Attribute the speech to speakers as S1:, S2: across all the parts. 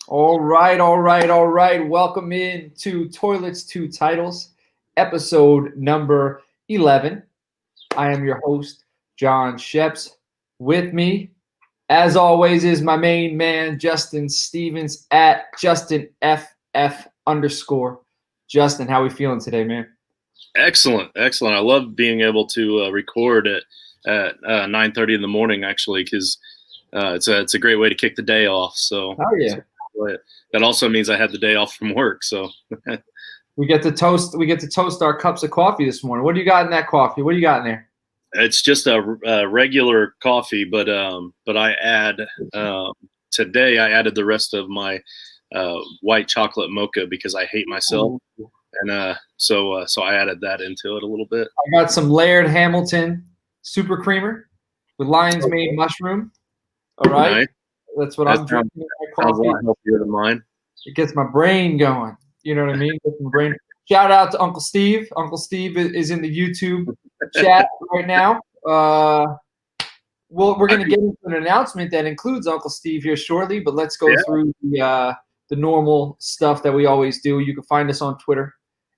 S1: All right. Welcome in to Toilets, Two Titles, episode number 11. I am your host, John Sheps. With me, as always, is my main man, Justin Stevens, at JustinFF_. Justin, how we feeling today, man?
S2: Excellent. I love being able to record at 9:30 in the morning, actually, because it's a great way to kick the day off. So, that also means I had the day off from work. So
S1: we get to toast our cups of coffee this morning. What do you got in that coffee? What do you got in there?
S2: It's just a regular coffee, but I add today I added the rest of my white chocolate mocha because I hate myself. Ooh. And so I added that into it a little bit.
S1: I got some Laird Hamilton super creamer with lion's mane mushroom. All right, nice. That's what I'm drinking.
S2: Sounds a lot healthier than mine.
S1: It gets my brain going. You know what I mean? Gets my brain. Shout out to Uncle Steve. Uncle Steve is in the YouTube chat right now. Well, we're going to get into an announcement that includes Uncle Steve here shortly, but let's go through the normal stuff that we always do. You can find us on Twitter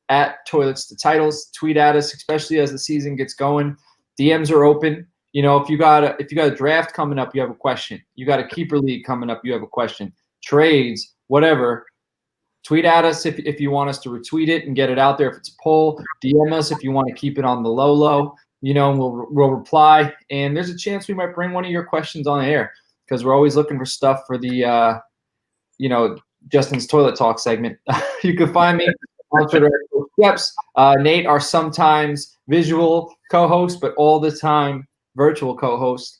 S1: at Toilets to Titles. Tweet at us, especially as the season gets going. DMs are open. You know, if you got a draft coming up, you have a question. You got a keeper league coming up, you have a question. Trades, whatever. Tweet at us if you want us to retweet it and get it out there. If it's a poll, DM us if you want to keep it on the low. You know, and we'll reply. And there's a chance we might bring one of your questions on air because we're always looking for stuff for the Justin's Toilet Talk segment. You can find me on Twitter. Steps. Nate, our sometimes visual co-host, but all the time virtual co-host.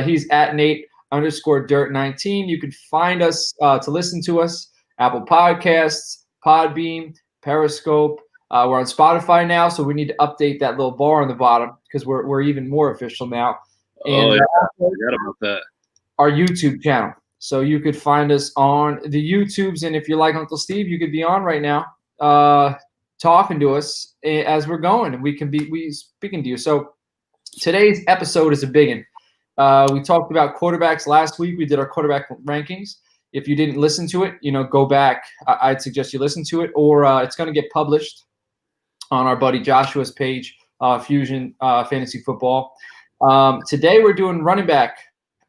S1: He's at Nate_Dirt19. You can find us to listen to us. Apple Podcasts, Podbean, Periscope. We're on Spotify now, so we need to update that little bar on the bottom because we're even more official now. And
S2: I forgot about that.
S1: Our YouTube channel. So you could find us on the YouTubes, and if you're like Uncle Steve, you could be on right now talking to us as we're going, and we speaking to you. So today's episode is a big one. We talked about quarterbacks last week. We did our quarterback rankings. If you didn't listen to it, go back. I'd suggest you listen to it, or it's going to get published on our buddy Joshua's page, Fusion Fantasy Football. Today we're doing running back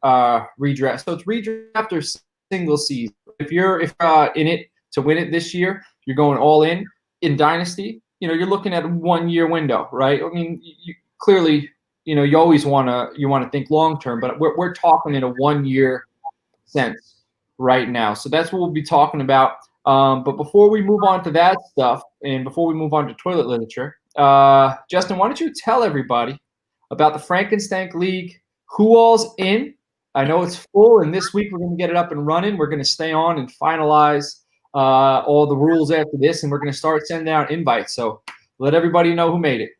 S1: redraft. So it's redraft or single season. If you're in it to win it this year, you're going all in Dynasty. You're looking at a 1 year window, right? I mean, you clearly, you always want to think long term, but we're talking in a 1 year sense right now. So that's what we'll be talking about. But before we move on to that stuff, and before we move on to toilet literature, Justin, why don't you tell everybody about the Frankenstein League? Who all's in? I know it's full, and this week we're going to get it up and running. We're going to stay on and finalize all the rules after this, and we're going to start sending out invites. So let everybody know who made it.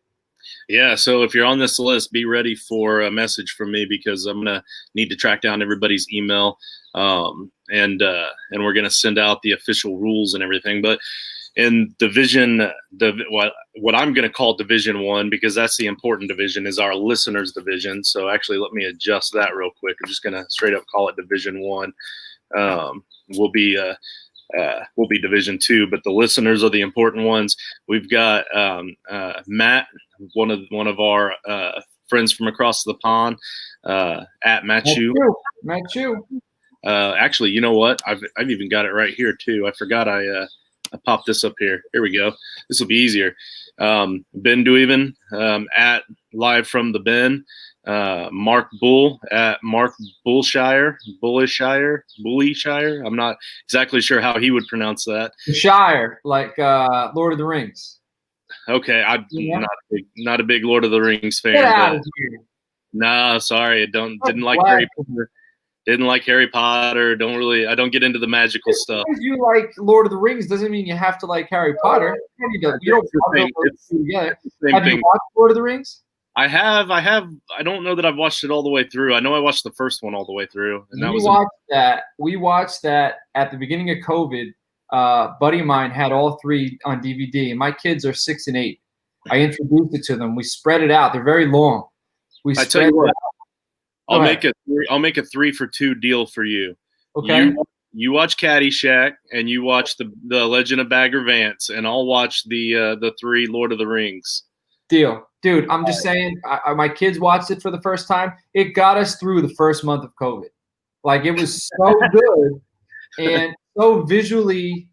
S2: Yeah, so if you're on this list, be ready for a message from me because I'm going to need to track down everybody's email, and we're going to send out the official rules and everything. But in division, what I'm going to call Division 1, because that's the important division, is our listeners' division. So actually, let me adjust that real quick. I'm just going to straight up call it Division 1. We'll be Division 2, but the listeners are the important ones. We've got Matt, one of our friends from across the pond, at Matt Chu. Actually, you know what? I've even got it right here too. I forgot I popped this up here. Here we go. This will be easier. Ben Dueven, at Live from the Ben. Mark Bull at Mark Bullshire. I'm not exactly sure how he would pronounce that.
S1: Shire, like Lord of the Rings.
S2: Okay, I'm not a big Lord of the Rings fan.
S1: Get out of here.
S2: No, sorry, didn't like Harry Potter. I don't get into the magical stuff.
S1: Because you like Lord of the Rings doesn't mean you have to like Harry Potter. You don't have you watched Lord of the Rings?
S2: I have. I don't know that I've watched it all the way through. I know I watched the first one all the way through. And
S1: We watched that at the beginning of COVID. Buddy of mine had all three on DVD, and my kids are 6 and 8. I introduced it to them. We spread it out. They're very long.
S2: I tell you what, I'll make a 3-for-2 deal for you.
S1: Okay.
S2: you watch Caddyshack, and you watch the Legend of Bagger Vance, and I'll watch the 3 Lord of the Rings.
S1: Deal. Dude, I'm just saying, my kids watched it for the first time. It got us through the first month of COVID. Like, it was so good and so visually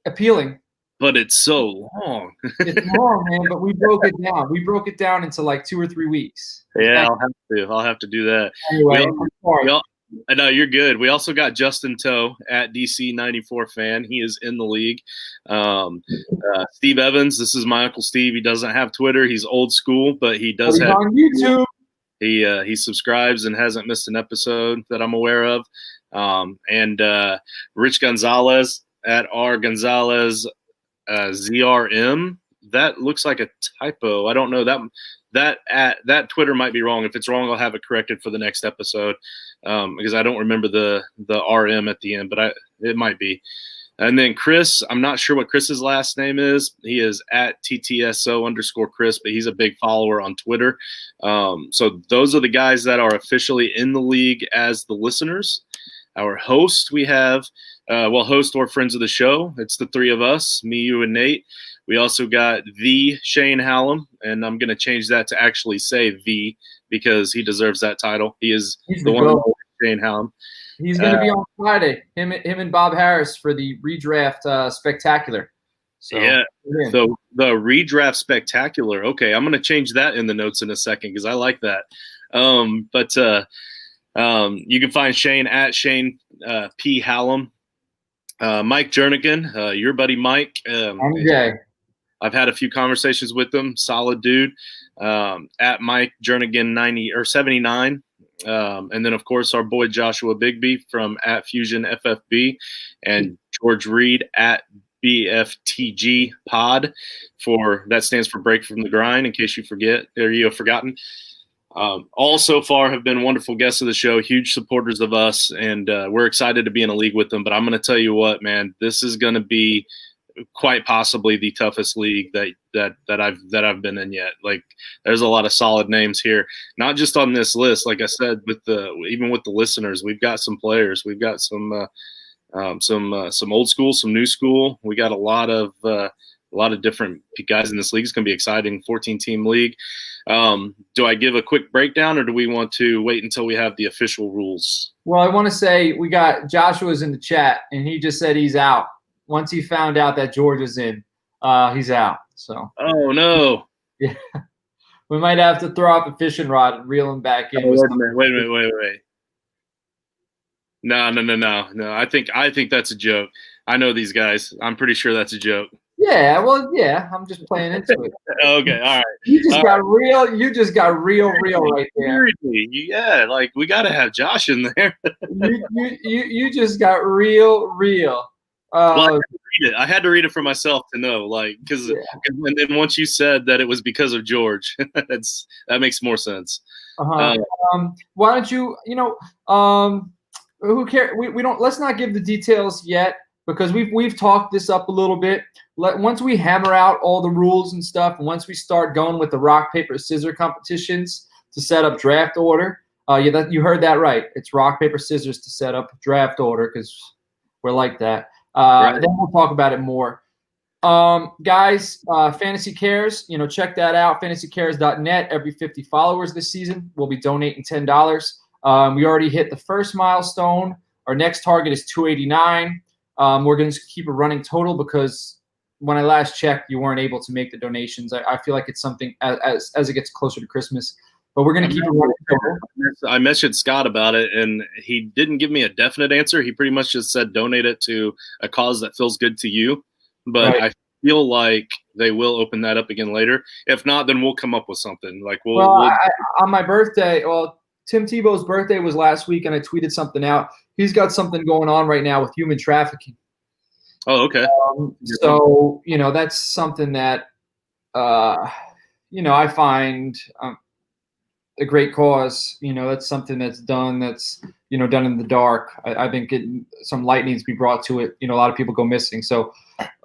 S1: appealing.
S2: But it's so long.
S1: It's long, man, but we broke it down. We broke it down into like 2 or 3 weeks.
S2: Yeah, I'll have to do that.
S1: Anyway, I'm sorry.
S2: No, you're good. We also got Justin Toe at DC94 fan. He is in the league. Steve Evans. This is my Uncle Steve. He doesn't have Twitter. He's old school, but he does have
S1: on YouTube.
S2: He subscribes and hasn't missed an episode that I'm aware of. And Rich Gonzalez at R Gonzalez ZRM. That looks like a typo. I don't know that Twitter might be wrong. If it's wrong, I'll have it corrected for the next episode, because I don't remember the RM at the end, but it might be. And then Chris, I'm not sure what Chris's last name is. He is at TTSO_Chris, but he's a big follower on Twitter. So those are the guys that are officially in the league as the listeners. Our host, we have, host or friends of the show. It's the 3 of us, me, you, and Nate. We also got the Shane Hallam, and I'm going to change that to actually say the, because he deserves that title. He's the one, Shane Hallam.
S1: He's going to be on Friday, him and Bob Harris for the Redraft Spectacular. So,
S2: yeah, so the Redraft Spectacular. Okay, I'm going to change that in the notes in a second because I like that. You can find Shane at Shane P. Hallam. Mike Jernigan, your buddy Mike.
S1: Okay.
S2: I've had a few conversations with him. Solid dude. At Mike Jernigan 90 or 79. And then, of course, our boy Joshua Bigby from at Fusion FFB, and George Reed at BFTG Pod, that stands for Break from the Grind, in case you forget or you have forgotten. All so far have been wonderful guests of the show, huge supporters of us, and we're excited to be in a league with them. But I'm going to tell you what, man, this is going to be quite possibly the toughest league that I've been in yet. Like, there's a lot of solid names here, not just on this list. Like I said, even with the listeners, we've got some players, we've got some old school, some new school. We got a lot of different guys in this league. It's going to be exciting. 14-team league. Do I give a quick breakdown, or do we want to wait until we have the official rules?
S1: Well, I want to say we got Joshua's in the chat, and he just said he's out. Once he found out that George is in, he's out. So.
S2: Oh no.
S1: Yeah. We might have to throw out the fishing rod and reel him back in.
S2: Wait a minute. No. I think that's a joke. I know these guys. I'm pretty sure that's a joke.
S1: Yeah, well, yeah. I'm just playing into it.
S2: Okay, all right.
S1: You just got real. You just got real right there.
S2: Yeah, like we got to have Josh in there.
S1: you just got real.
S2: Well, I had to read it for myself to know, like, because and then once you said that it was because of George, that makes more sense.
S1: Why don't you? Who cares? We don't. Let's not give the details yet, because we've talked this up a little bit. Once we hammer out all the rules and stuff, and once we start going with the rock paper scissors competitions to set up draft order, you heard that right. It's rock paper scissors to set up draft order, because we're like that. Right. Then we'll talk about it more. Guys, Fantasy Cares, check that out, fantasycares.net. Every 50 followers this season, we'll be donating $10. We already hit the first milestone. Our next target is $289. We're going to keep a running total, because when I last checked, you weren't able to make the donations. I feel like it's something as it gets closer to Christmas. But we're going to keep it running.
S2: I messaged Scott about it, and he didn't give me a definite answer. He pretty much just said donate it to a cause that feels good to you. But right. I feel like they will open that up again later. If not, then we'll come up with something. Like
S1: on my birthday, Tim Tebow's birthday was last week, and I tweeted something out. He's got something going on right now with human trafficking.
S2: Oh, okay.
S1: So, that's something that, I find a great cause. That's something that's done in the dark. I think some light needs to be brought to it. A lot of people go missing. So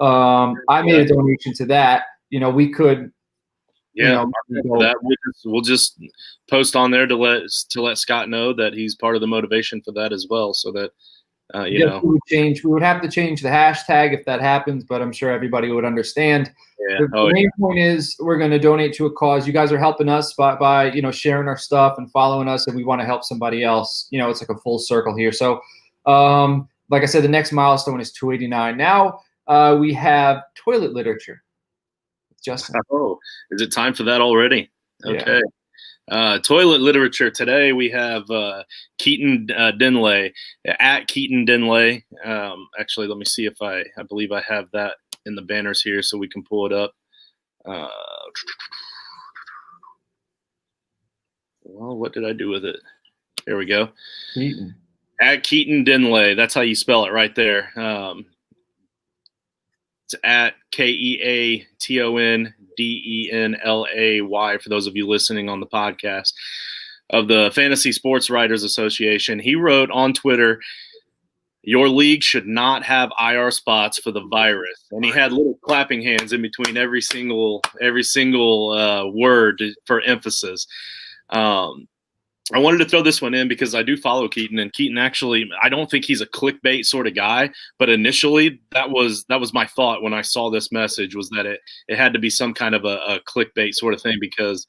S1: I made a donation to that. We could.
S2: Yeah, we'll just post on there to let Scott know that he's part of the motivation for that as well, so that You know,
S1: we would have to change the hashtag if that happens, but I'm sure everybody would understand.
S2: Yeah.
S1: The main point is we're going to donate to a cause. You guys are helping us by sharing our stuff and following us, and we want to help somebody else. It's like a full circle here. So, like I said, the next milestone is 289. Now we have toilet literature. Justin.
S2: Oh, is it time for that already? Okay.
S1: Yeah.
S2: Toilet literature today. We have Keaton Dinley at Keaton Dinley. Actually, let me see if I believe I have that in the banners here, so we can pull it up. Well, what did I do with it? There we go.
S1: Keaton.
S2: At Keaton Dinley. That's how you spell it right there. It's at KEATONDENLAY for those of you listening on the podcast, of the Fantasy Sports Writers Association. He wrote on Twitter, "Your league should not have IR spots for the virus." And he had little clapping hands in between every single word for emphasis. I wanted to throw this one in because I do follow Keaton, and Keaton actually, I don't think he's a clickbait sort of guy, but initially that was my thought when I saw this message, was that it had to be some kind of a clickbait sort of thing, because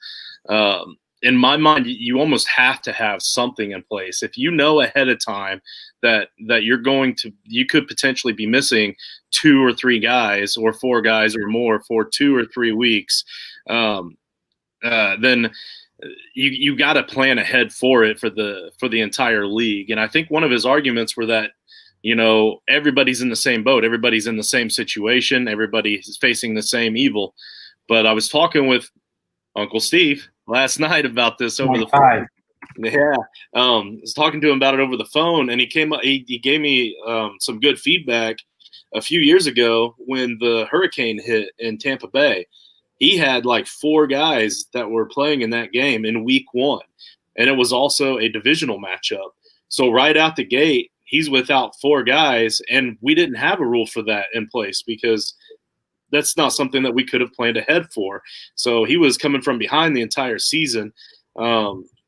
S2: in my mind, you almost have to have something in place. If you know ahead of time that you could potentially be missing 2 or 3 guys or 4 guys or more for 2 or 3 weeks, then you got to plan ahead for it for the entire league. And I think one of his arguments were that, everybody's in the same boat, everybody's in the same situation, everybody's facing the same evil. But I was talking with Uncle Steve last night about this over the phone. Yeah, I was talking to him about it over the phone, and he gave me some good feedback a few years ago when the hurricane hit in Tampa Bay. He had like 4 guys that were playing in that game in week 1, and it was also a divisional matchup. So right out the gate, he's without 4 guys, and we didn't have a rule for that in place because that's not something that we could have planned ahead for. So he was coming from behind the entire season,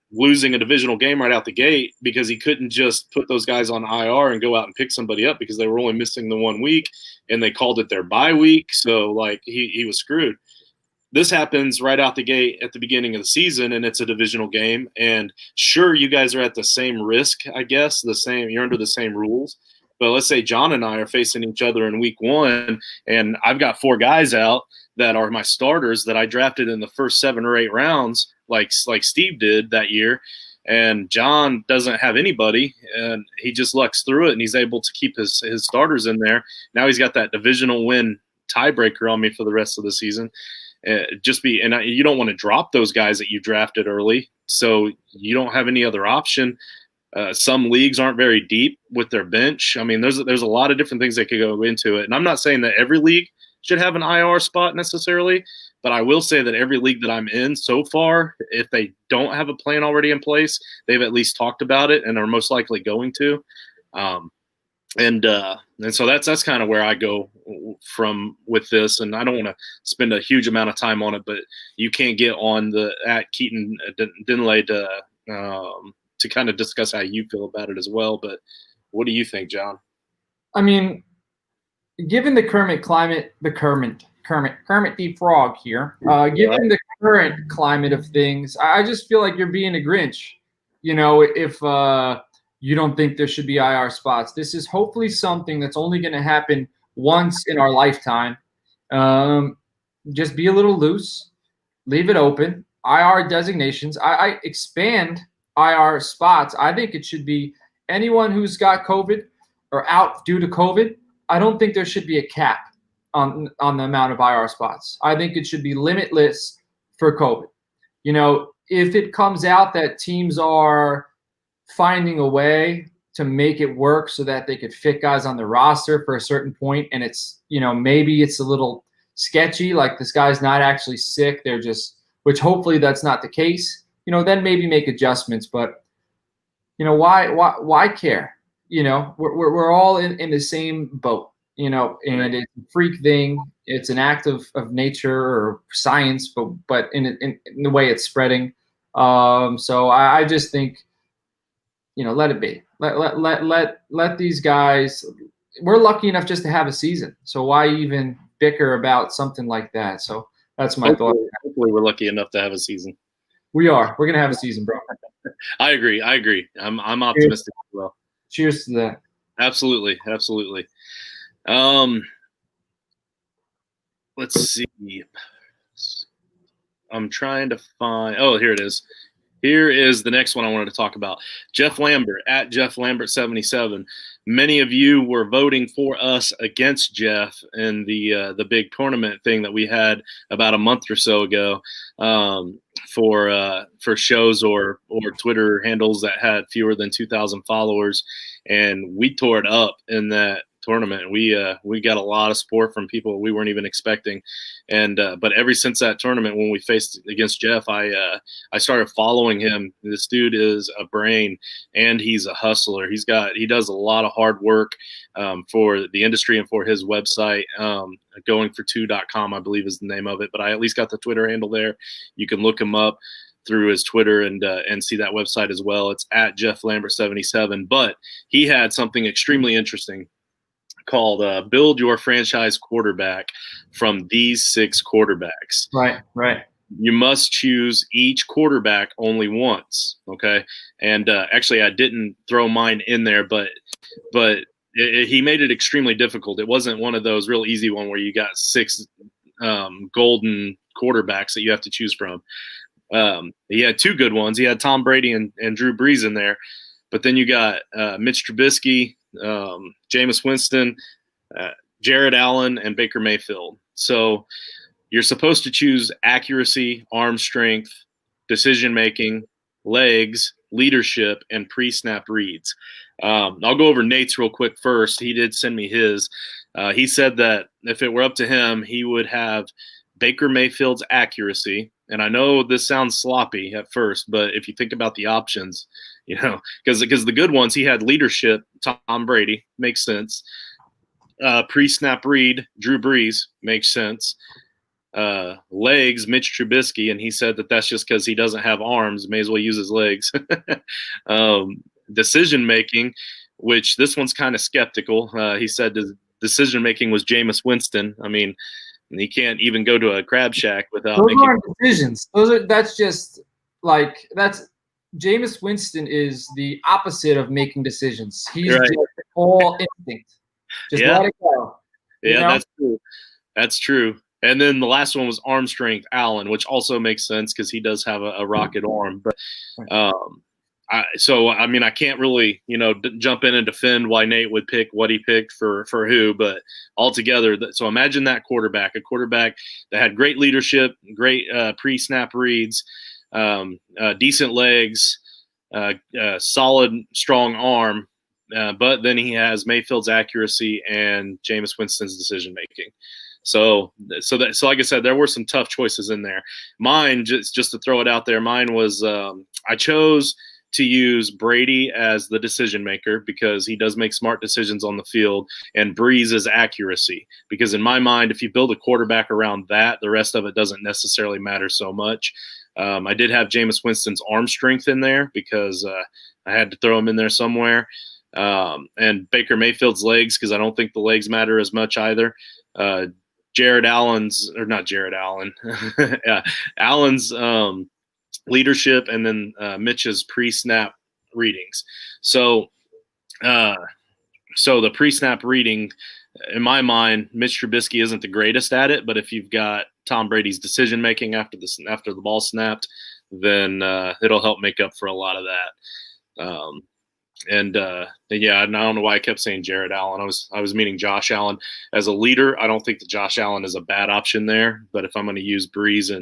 S2: losing a divisional game right out the gate because he couldn't just put those guys on IR and go out and pick somebody up because they were only missing the 1 week, and they called it their bye week. So like he was screwed. This happens right out the gate at the beginning of the season, and it's a divisional game. And sure, you guys are at the same risk, I guess, you're under the same rules. But let's say John and I are facing each other in week 1, and I've got 4 guys out that are my starters that I drafted in the first 7 or 8 rounds, like Steve did that year. And John doesn't have anybody, and he just lucks through it, and he's able to keep his starters in there. Now he's got that divisional win tiebreaker on me for the rest of the season. You don't want to drop those guys that you drafted early, so you don't have any other option. Some leagues aren't very deep with their bench. I mean, there's a lot of different things that could go into it, and I'm not saying that every league should have an IR spot necessarily, but I will say that every league that I'm in so far, if they don't have a plan already in place, they've at least talked about it and are most likely going to. And so that's kind of where I go from with this, and I don't want to spend a huge amount of time on it, but you can't get on at Keaton Dinley to kind of discuss how you feel about it as well. But what do you think, John?
S1: I mean, given the current climate, Kermit the Frog here, given the current climate of things, I just feel like you're being a Grinch. If you don't think there should be IR spots. This is hopefully something that's only going to happen once in our lifetime. Just be a little loose. Leave it open. IR designations. I expand IR spots. I think it should be anyone who's got COVID or out due to COVID. I don't think there should be a cap on the amount of IR spots. I think it should be limitless for COVID. If it comes out that teams are finding a way to make it work so that they could fit guys on the roster for a certain point, and it's maybe it's a little sketchy, like this guy's not actually sick, they're just, which hopefully that's not the case, then maybe make adjustments. But why care? We're all in the same boat, and it's a freak thing. It's an act of nature or science, but in the way it's spreading. So I just think let it be. Let these guys. We're lucky enough just to have a season, so why even bicker about something like that? So that's my thought.
S2: Hopefully, we're lucky enough to have a season.
S1: We are. We're gonna have a season, bro.
S2: I agree. I'm optimistic as well.
S1: Cheers to that.
S2: Absolutely. Let's see. I'm trying to find. Oh, here it is. Here is the next one I wanted to talk about. Jeff Lambert at Jeff Lambert 77. Many of you were voting for us against Jeff in the big tournament thing that we had about a month or so ago for shows or Twitter handles that had fewer than 2,000 followers, and we tore it up in that tournament. We got a lot of support from people we weren't even expecting, and but ever since that tournament when we faced against Jeff, I started following him. This dude is a brain, and he's a hustler. He does a lot of hard work for the industry and for his website. Goingfor2.com, I believe is the name of it, but I at least got the Twitter handle there. You can look him up through his Twitter and see that website as well. It's at Jeff Lambert 77. But he had something extremely interesting called Build Your Franchise Quarterback from these 6 quarterbacks.
S1: Right.
S2: You must choose each quarterback only once, okay? And actually, I didn't throw mine in there, but he made it extremely difficult. It wasn't one of those real easy one where you got 6 golden quarterbacks that you have to choose from. He had 2 good ones. He had Tom Brady and Drew Brees in there, but then you got Mitch Trubisky, Jameis Winston, Jared Allen, and Baker Mayfield. So you're supposed to choose accuracy, arm strength, decision-making, legs, leadership, and pre-snap reads. I'll go over Nate's real quick first. He did send me his. He said that if it were up to him, he would have Baker Mayfield's accuracy. And I know this sounds sloppy at first, but if you think about the options, because the good ones, he had leadership, Tom Brady, makes sense. Pre-snap read, Drew Brees, makes sense. Legs, Mitch Trubisky, and he said that that's just because he doesn't have arms, may as well use his legs. Decision-making, which this one's kind of skeptical. He said decision-making was Jameis Winston. I mean, he can't even go to a crab shack without
S1: Those aren't decisions. That's just like Jameis Winston is the opposite of making decisions. He's
S2: right.
S1: Just all instinct. Just let it go.
S2: Yeah, that's true. And then the last one was arm strength, Allen, which also makes sense because he does have a rocket arm. But I can't really, jump in and defend why Nate would pick what he picked for who. But altogether, so imagine that quarterback, a quarterback that had great leadership, great pre-snap reads, decent legs, solid, strong arm. But then he has Mayfield's accuracy and Jameis Winston's decision making. So like I said, there were some tough choices in there. Mine, just to throw it out there, mine was I chose to use Brady as the decision maker because he does make smart decisions on the field, and Brees as accuracy. Because in my mind, if you build a quarterback around that, the rest of it doesn't necessarily matter so much. I did have Jameis Winston's arm strength in there because I had to throw him in there somewhere. And Baker Mayfield's legs, because I don't think the legs matter as much either. Allen's Allen's leadership, and then Mitch's pre-snap readings. So the pre-snap reading, in my mind, Mitch Trubisky isn't the greatest at it, but if you've got Tom Brady's decision making after the ball snapped, then it'll help make up for a lot of that. And I don't know why I kept saying Jared Allen. I was meaning Josh Allen as a leader. I don't think that Josh Allen is a bad option there, but if I'm going to use Brees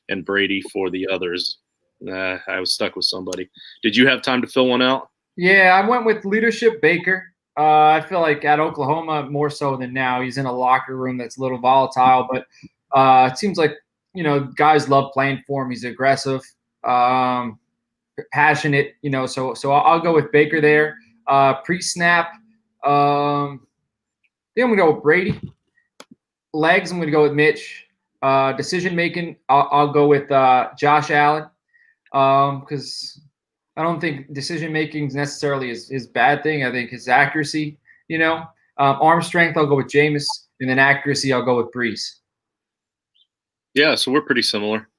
S2: and Brady for the others, I was stuck with somebody. Did you have time to fill one out?
S1: Yeah, I went with leadership Baker. I feel like at Oklahoma more so than now, he's in a locker room that's a little volatile, but it seems like guys love playing for him. He's aggressive. Passionate, so I'll go with Baker there. Pre-snap, then I'm gonna go with Brady. Legs, I'm gonna go with Mitch. Decision making, I'll go with Josh Allen, because I don't think decision making is necessarily is bad thing. I think it's accuracy. Arm strength, I'll go with Jameis, and then accuracy, I'll go with Brees.
S2: Yeah, so we're pretty similar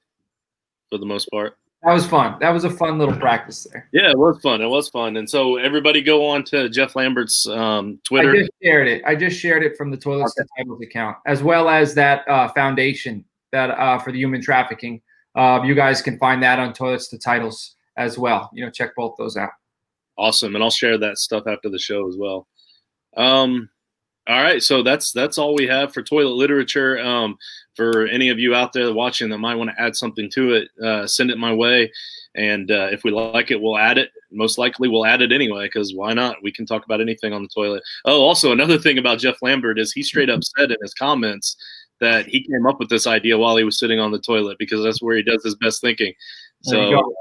S2: for the most part.
S1: That was fun. That was a fun little practice there.
S2: Yeah, it was fun. It was fun. And so everybody go on to Jeff Lambert's Twitter.
S1: I just shared it from the Toilets to Titles account, as well as that foundation that for the human trafficking. You guys can find that on Toilets to Titles as well. Check both those out.
S2: Awesome. And I'll share that stuff after the show as well. All right, so that's all we have for toilet literature. For any of you out there watching that might want to add something to it, send it my way. And if we like it, we'll add it. Most likely we'll add it anyway, because why not? We can talk about anything on the toilet. Oh, also another thing about Jeff Lambert is he straight up said in his comments that he came up with this idea while he was sitting on the toilet, because that's where he does his best thinking. So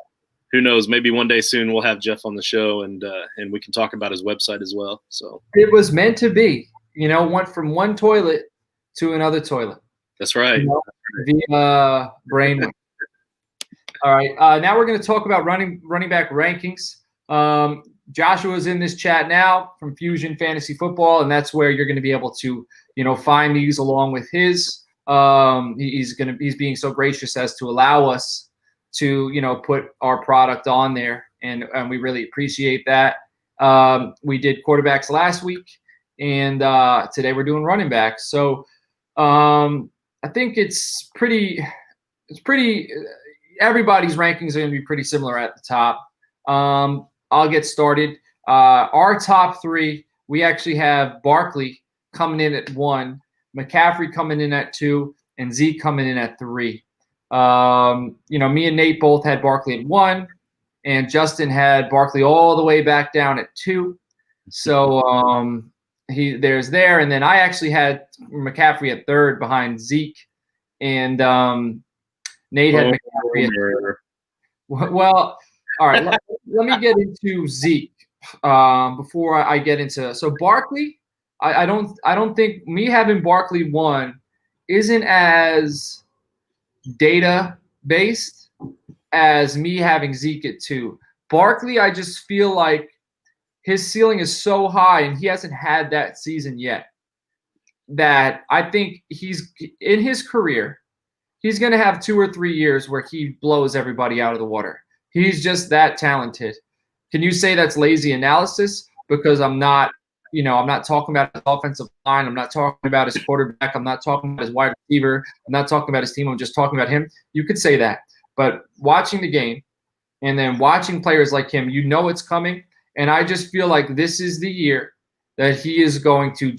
S2: who knows? Maybe one day soon we'll have Jeff on the show, and we can talk about his website as well. So
S1: it was meant to be. Went from one toilet to another toilet.
S2: That's right.
S1: Via brain. All right. Now we're going to talk about running back rankings. Joshua's in this chat now from Fusion Fantasy Football, and that's where you're going to be able to, find these along with his. He's being so gracious as to allow us to, put our product on there, and we really appreciate that. We did quarterbacks last week, and today we're doing running backs. So I think it's pretty. Everybody's rankings are going to be pretty similar at the top. I'll get started. Our top three, we actually have Barkley coming in at 1, McCaffrey coming in at 2, and Zeke coming in at 3. Me and Nate both had Barkley at 1, and Justin had Barkley all the way back down at 2. So there's there, and then I actually had McCaffrey at 3rd behind Zeke, and Nate had McCaffrey at 3rd. Well, all right. Let me get into Zeke before I get into. So Barkley, I don't think me having Barkley 1 isn't as data based as me having Zeke at 2. Barkley, I just feel like his ceiling is so high, and he hasn't had that season yet, that I think he's in his career, he's going to have 2 or 3 years where he blows everybody out of the water. He's just that talented. Can you say that's lazy analysis? Because I'm not talking about his offensive line. I'm not talking about his quarterback. I'm not talking about his wide receiver. I'm not talking about his team. I'm just talking about him. You could say that. But watching the game and then watching players like him, it's coming. And I just feel like this is the year that he is going to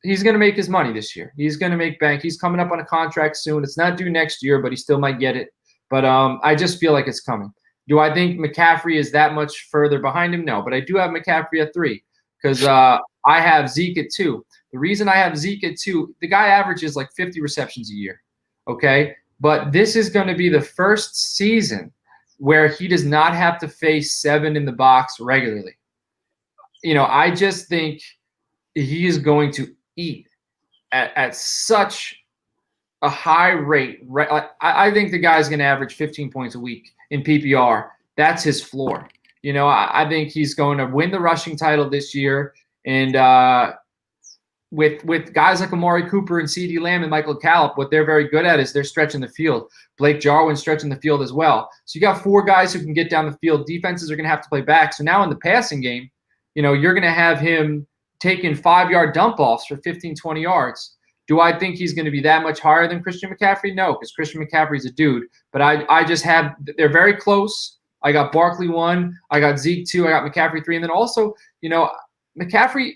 S1: he's going to make his money this year. He's going to make bank. He's coming up on a contract soon. It's not due next year, but he still might get it. But I just feel like it's coming. Do I think McCaffrey is that much further behind him? No, but I do have McCaffrey at 3 because I have Zeke at 2. The reason I have Zeke at 2, the guy averages like 50 receptions a year, okay? But this is going to be the first season where he does not have to face 7 in the box regularly. I just think he is going to eat at such a high rate. I think the guy's going to average 15 points a week in PPR. That's his floor. I think he's going to win the rushing title this year. And with guys like Amari Cooper and CeeDee Lamb and Michael Gallup, what they're very good at is they're stretching the field. Blake Jarwin stretching the field as well. So you got 4 guys who can get down the field. Defenses are going to have to play back. So now in the passing game, you're going to have him taking 5-yard dump-offs for 15, 20 yards. Do I think he's going to be that much higher than Christian McCaffrey? No, because Christian McCaffrey's a dude. But I just have – they're very close. I got Barkley 1. I got Zeke 2. I got McCaffrey 3. And then also, McCaffrey,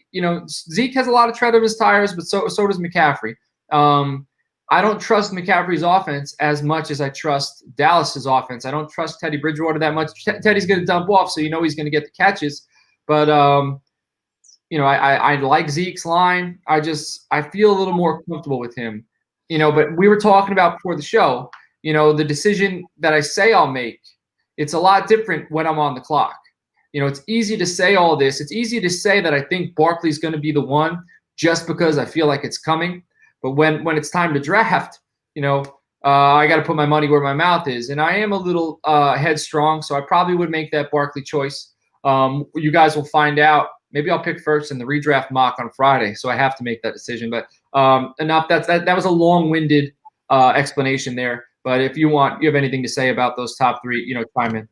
S1: Zeke has a lot of tread of his tires, but so does McCaffrey. I don't trust McCaffrey's offense as much as I trust Dallas's offense. I don't trust Teddy Bridgewater that much. Teddy's going to dump off, so he's going to get the catches. But I like Zeke's line. I feel a little more comfortable with him. But we were talking about before the show, the decision that I say I'll make, it's a lot different when I'm on the clock. It's easy to say all this. It's easy to say that I think Barkley's going to be the one just because I feel like it's coming. But when it's time to draft, I got to put my money where my mouth is. And I am a little headstrong, so I probably would make that Barkley choice. You guys will find out. Maybe I'll pick first in the redraft mock on Friday, so I have to make that decision. But enough. That was a long-winded explanation there. But if you have anything to say about those top three, chime in.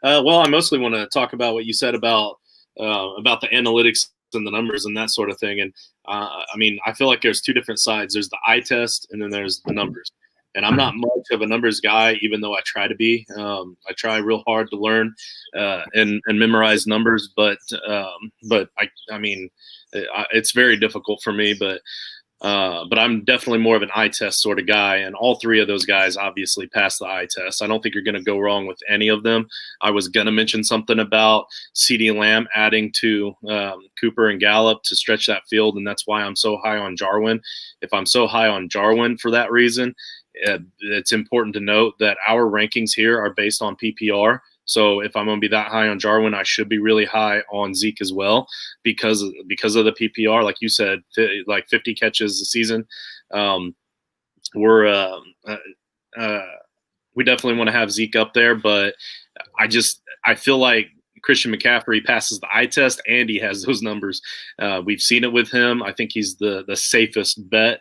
S2: Well, I mostly want to talk about what you said about the analytics and the numbers and that sort of thing. And I mean, I feel like there's two different sides. There's the eye test, and then there's the numbers. And I'm not much of a numbers guy, even though I try to be. I try real hard to learn and memorize numbers, but I mean, it's very difficult for me. But I'm definitely more of an eye test sort of guy, and all three of those guys obviously passed the eye test. I don't think you're going to go wrong with any of them. I was going to mention something about CeeDee Lamb adding to Cooper and Gallup to stretch that field, and that's why I'm so high on Jarwin. If I'm so high on Jarwin for that reason, it's important to note that our rankings here are based on PPR. So if I'm going to be that high on Jarwin, I should be really high on Zeke as well because of the PPR. Like you said, like 50 catches a season. We definitely want to have Zeke up there, but I feel like Christian McCaffrey passes the eye test and he has those numbers. We've seen it with him. I think he's the safest bet.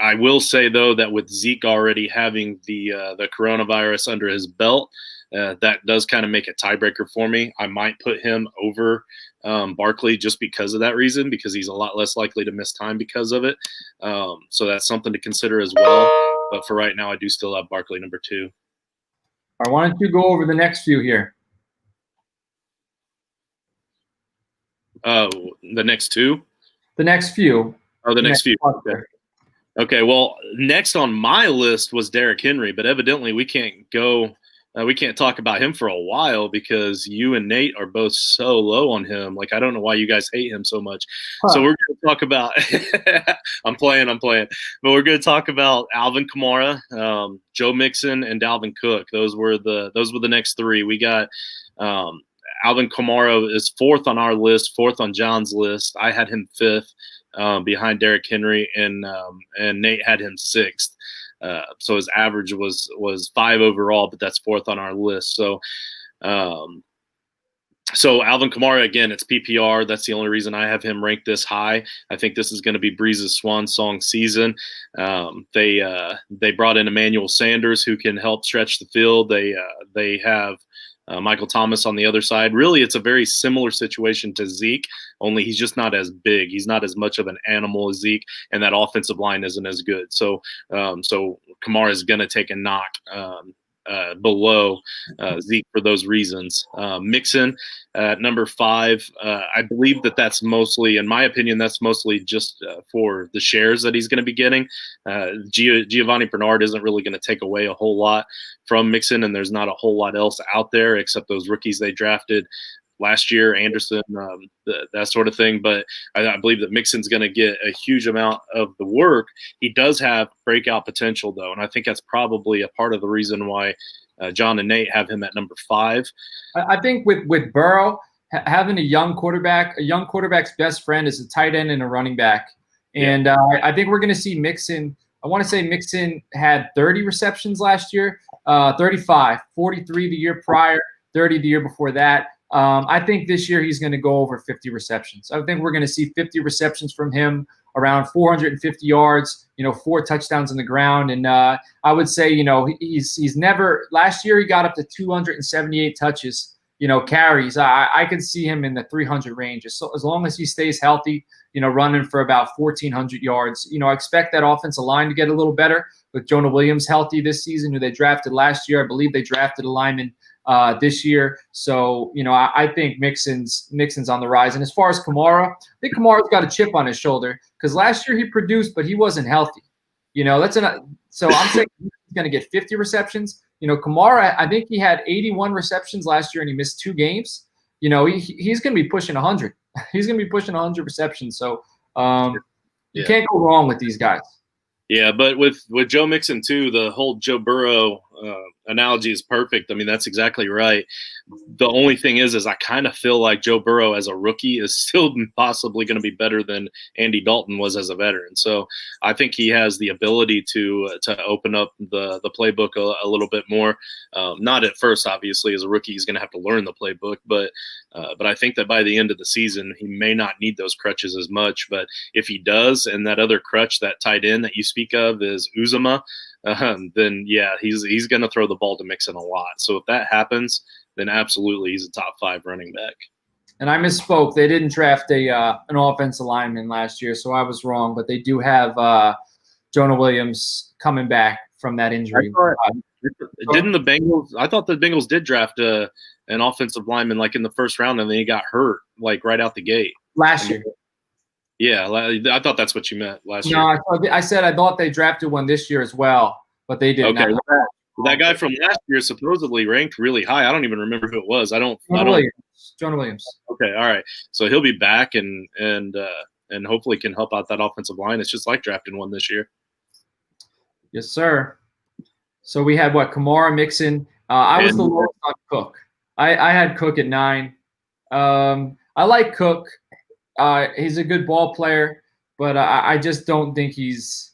S2: I will say, though, that with Zeke already having the coronavirus under his belt, that does kind of make a tiebreaker for me. I might put him over Barkley just because of that reason, because he's a lot less likely to miss time because of it. So that's something to consider as well. But for right now, I do still have Barkley number 2.
S1: All right, why don't you go over the next few here?
S2: The next 2?
S1: The next few.
S2: Oh, the next few. Okay, well, next on my list was Derrick Henry, but evidently we can't talk about him for a while because you and Nate are both so low on him. Like, I don't know why you guys hate him so much. So we're going to talk about – I'm playing. But we're going to talk about Alvin Kamara, Joe Mixon, and Dalvin Cook. Those were the next 3. We got Alvin Kamara is 4th on our list, 4th on John's list. I had him 5th. Behind Derrick Henry, and Nate had him 6th. So his average was 5 overall, but that's 4th on our list. So Alvin Kamara, again, it's PPR. That's the only reason I have him ranked this high. I think this is going to be Breeze's swan song season. They brought in Emmanuel Sanders, who can help stretch the field. They have Michael Thomas on the other side. Really, it's a very similar situation to Zeke, only he's just not as big. He's not as much of an animal as Zeke, and that offensive line isn't as good. So Kamara is going to take a knock below Zeke for those reasons. Mixon at number 5. I believe that's mostly, in my opinion, that's mostly just for the shares that he's going to be getting. Giovanni Bernard isn't really going to take away a whole lot from Mixon, and there's not a whole lot else out there except those rookies they drafted last year, Anderson, that sort of thing. But I believe that Mixon's going to get a huge amount of the work. He does have breakout potential, though, and I think that's probably a part of the reason why John and Nate have him at number 5.
S1: I think with Burrow, having a young quarterback's best friend is a tight end and a running back. And I think we're going to see Mixon. I want to say Mixon had 30 receptions last year, 35, 43 the year prior, 30 the year before that. I think this year he's going to go over 50 receptions. I think we're going to see 50 receptions from him, around 450 yards, 4 touchdowns on the ground. And I would say, he's never – last year he got up to 278 touches, carries. I could see him in the 300 range. So as long as he stays healthy, running for about 1,400 yards. I expect that offensive line to get a little better with Jonah Williams healthy this season, who they drafted last year. I believe they drafted a lineman this year. So, I think Mixon's on the rise. And as far as Kamara, I think Kamara's got a chip on his shoulder because last year he produced, but he wasn't healthy. So I'm saying he's going to get 50 receptions. Kamara, I think he had 81 receptions last year and he missed 2 games. He's going to be pushing 100. He's going to be pushing 100 receptions. So you can't go wrong with these guys.
S2: Yeah, but with Joe Mixon too, the whole Joe Burrow analogy is perfect. I mean, that's exactly right. The only thing is I kind of feel like Joe Burrow as a rookie is still possibly going to be better than Andy Dalton was as a veteran. So I think he has the ability to open up the playbook a little bit more. Not at first, obviously, as a rookie, he's going to have to learn the playbook, but I think that by the end of the season, he may not need those crutches as much. But if he does, and that other crutch, that tight end that you speak of is Uzama, then yeah, he's going to throw the ball to Mixon a lot. So if that happens, then absolutely he's a top 5 running back.
S1: And I misspoke. They didn't draft an offensive lineman last year, so I was wrong. But they do have Jonah Williams coming back from that injury.
S2: Didn't the Bengals? I thought the Bengals did draft an offensive lineman like in the first round, and then he got hurt like right out the gate
S1: last year.
S2: Yeah, I thought that's what you meant last year.
S1: No, I said I thought they drafted one this year as well, but they didn't.
S2: Okay, that guy from last year supposedly ranked really high. I don't even remember who it was.
S1: Jonah Williams.
S2: Okay, all right. So he'll be back and hopefully can help out that offensive line. It's just like drafting one this year.
S1: Yes, sir. So we had Kamara, Mixon. I was the lowest on Cook. I had Cook at 9. I like Cook. He's a good ball player, but I just don't think he's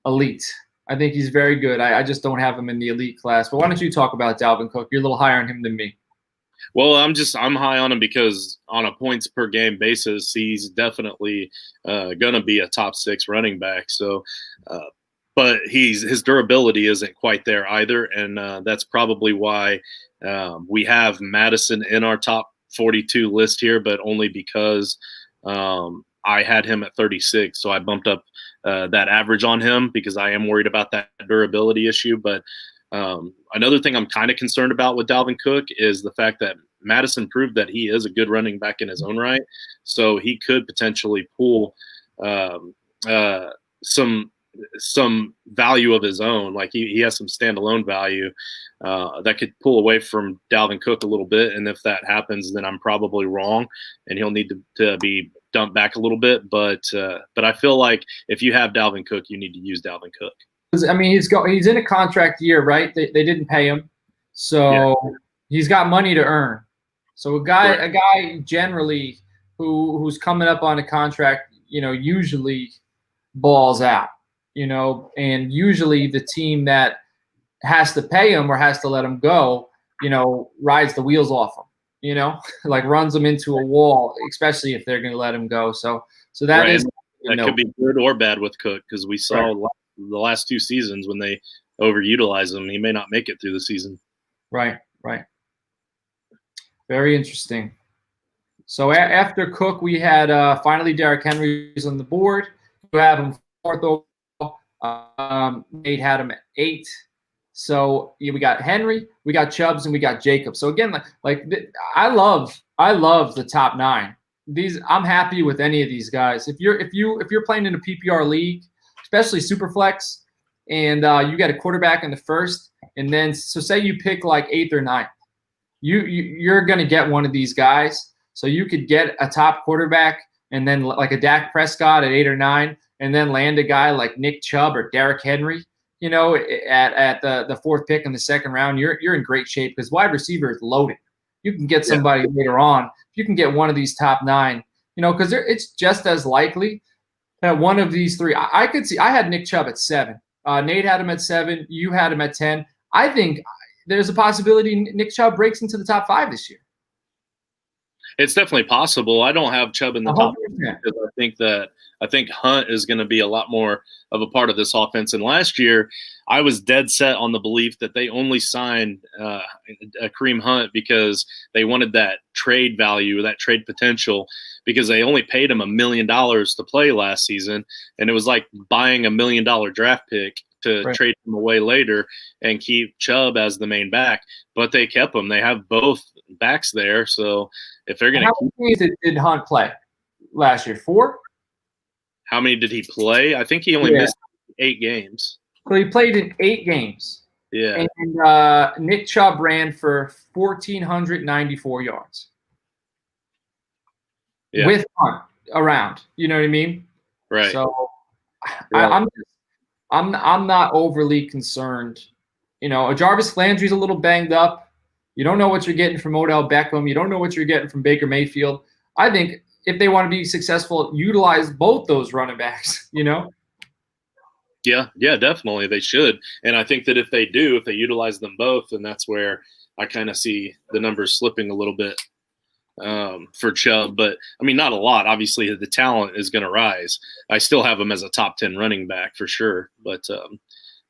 S1: elite. I think he's very good. I just don't have him in the elite class. But why don't you talk about Dalvin Cook? You're a little higher on him than me.
S2: Well, I'm high on him because on a points per game basis, he's definitely going to be a top 6 running back. So, but his durability isn't quite there either, and that's probably why we have Madison in our top 42 list here, but only because I had him at 36, so I bumped up that average on him because I am worried about that durability issue. But another thing I'm kind of concerned about with Dalvin Cook is the fact that Madison proved that he is a good running back in his own right, so he could potentially pull some value of his own. Like he has some standalone value that could pull away from Dalvin Cook a little bit. And if that happens, then I'm probably wrong, and he'll need to be dumped back a little bit. But I feel like if you have Dalvin Cook, you need to use Dalvin Cook.
S1: I mean, he's in a contract year, right? They didn't pay him, so he's got money to earn. So a guy generally who's coming up on a contract, usually balls out. And usually the team that has to pay him or has to let him go, rides the wheels off him, like runs them into a wall, especially if they're going to let him go. So that is
S2: that could be good or bad with Cook, because we saw the last 2 seasons when they overutilize him, he may not make it through the season.
S1: Right. Very interesting. So after Cook, we had finally Derrick Henry's on the board. You have him 4th overall. Nate had him at 8. So we got Henry, we got Chubbs, and we got Jacobs. So again, I love the top 9. I'm happy with any of these guys. If you're playing in a PPR league, especially Superflex, and you got a quarterback in the 1st, and then so say you pick like 8th or 9th, you're going to get one of these guys. So you could get a top quarterback, and then like a Dak Prescott at 8 or 9, and then land a guy like Nick Chubb or Derrick Henry, at the 4th pick in the 2nd round. You're in great shape because wide receiver is loaded. You can get somebody later on. You can get one of these top 9, because it's just as likely that one of these 3. I could see. I had Nick Chubb at 7. Nate had him at 7. You had him at 10. I think there's a possibility Nick Chubb breaks into the top 5 this year.
S2: It's definitely possible. I don't have Chubb in the top because I think Hunt is going to be a lot more of a part of this offense. And last year, I was dead set on the belief that they only signed Kareem Hunt because they wanted that trade value, that trade potential, because they only paid him $1 million to play last season, and it was like buying $1 million draft pick to trade him away later and keep Chubb as the main back. But they kept him. They have both backs there, so if they're going to.
S1: How many games did Hunt play last year? 4?
S2: How many did he play? I think he only missed 8 games.
S1: So he played in 8 games.
S2: Yeah.
S1: And Nick Chubb ran for 1,494 yards. Yeah. With Hunt around. You know what I mean?
S2: Right.
S1: So I'm not overly concerned Jarvis Landry's a little banged up. You don't know what you're getting from Odell Beckham. You don't know what you're getting from Baker Mayfield. I think if they want to be successful, utilize both those running backs,
S2: Yeah, definitely they should. And I think that if they utilize them both, then that's where I kind of see the numbers slipping a little bit for Chubb. But, I mean, not a lot. Obviously, the talent is going to rise. I still have him as a top 10 running back for sure. But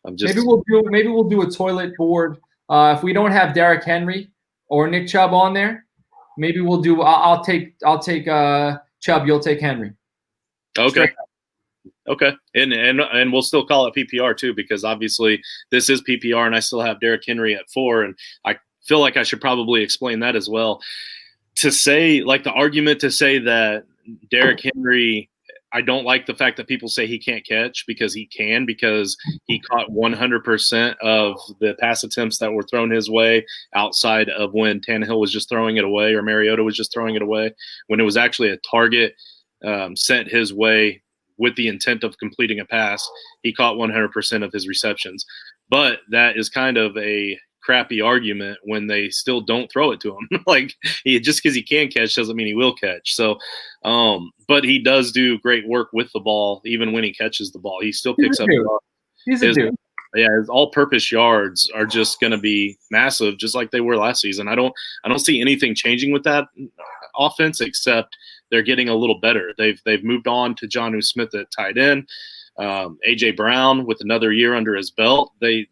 S2: I'm just –
S1: maybe we'll do a toilet board. If we don't have Derrick Henry or Nick Chubb on there, maybe we'll do – I'll take Chubb. You'll take Henry.
S2: Okay. Okay, and we'll still call it PPR too, because obviously this is PPR, and I still have Derrick Henry at 4, and I feel like I should probably explain that as well. To say, like, the argument to say that Derrick Henry, I don't like the fact that people say he can't catch, because he can, because he caught 100% of the pass attempts that were thrown his way outside of when Tannehill was just throwing it away or Mariota was just throwing it away, when it was actually a target sent his way with the intent of completing a pass. He caught 100% of his receptions. But that is kind of a crappy argument when they still don't throw it to him. Like, just because he can catch doesn't mean he will catch. So, but he does do great work with the ball, even when he catches the ball. He still picks up the ball.
S1: He's a dude.
S2: Yeah, his all-purpose yards are just going to be massive, just like they were last season. I don't see anything changing with that offense, except they're getting a little better. They've moved on to Jonnu Smith at tight end, A.J. Brown with another year under his belt. Tannehill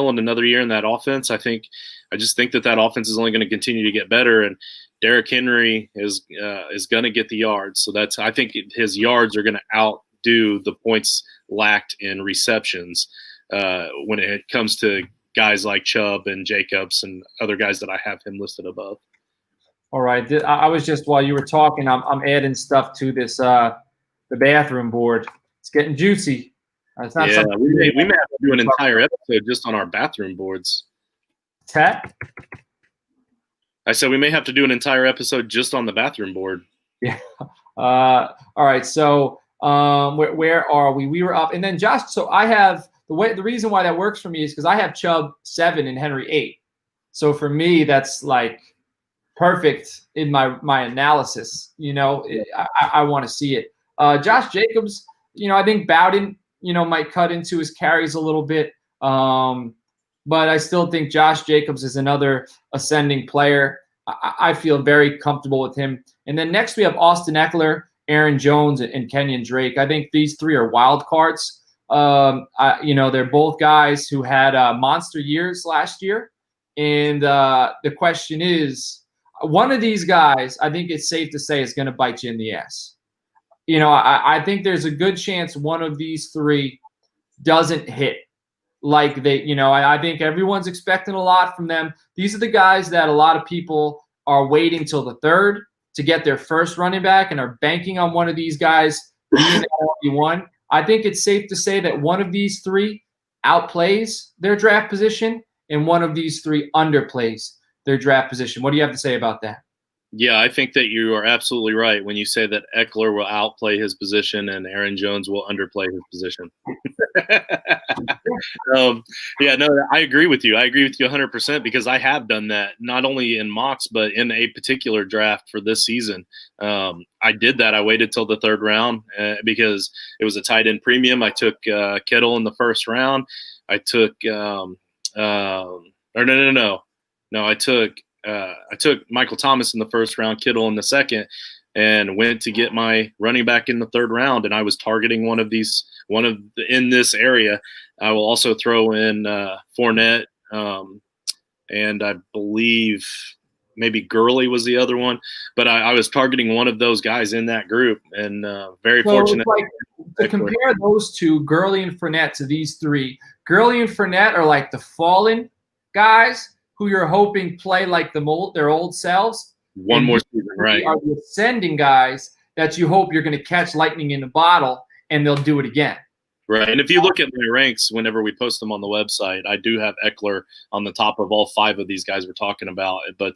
S2: in another year in that offense. I just think that offense is only going to continue to get better, and Derrick Henry is going to get the yards. So I think his yards are going to outdo the points lacked in receptions when it comes to guys like Chubb and Jacobs and other guys that I have him listed above.
S1: All right. I was just, while you were talking, I'm adding stuff to this the bathroom board. It's getting juicy. It's not something
S2: we may have to do an entire episode just on our bathroom boards.
S1: Tat?
S2: I said we may have to do an entire episode just on the bathroom board.
S1: Yeah. All right. So where are we? We were up, and then Josh. So I have the reason why that works for me is because I have Chubb 7 and Henry 8. So for me, that's like perfect in my analysis. I want to see it. Josh Jacobs, I think Bowden, might cut into his carries a little bit. But I still think Josh Jacobs is another ascending player. I feel very comfortable with him. And then next we have Austin Eckler, Aaron Jones, and Kenyon Drake. I think these three are wild cards. They're both guys who had monster years last year. And the question is, one of these guys, I think it's safe to say, is going to bite you in the ass. I think there's a good chance one of these three doesn't hit like they, I think everyone's expecting a lot from them. These are the guys that a lot of people are waiting till the third to get their first running back and are banking on one of these guys being RB1. I think it's safe to say that one of these three outplays their draft position and one of these three underplays their draft position. What do you have to say about that?
S2: Yeah, I think that you are absolutely right when you say that Eckler will outplay his position and Aaron Jones will underplay his position. I agree with you. I agree with you 100% because I have done that, not only in mocks, but in a particular draft for this season. I did that. I waited till the third round because it was a tight end premium. I took Kittle in the first round. I took I took Michael Thomas in the first round, Kittle in the second, and went to get my running back in the third round. And I was targeting in this area. I will also throw in Fournette, and I believe maybe Gurley was the other one. But I was targeting one of those guys in that group, and very fortunate.
S1: To compare those two, Gurley and Fournette, to these three, Gurley and Fournette are like the fallen guys who you're hoping play like their old selves.
S2: One more season, right?
S1: Are the ascending guys that you hope you're going to catch lightning in a bottle and they'll do it again.
S2: Right. And if you look at my ranks, whenever we post them on the website, I do have Eckler on the top of all 5 of these guys we're talking about. But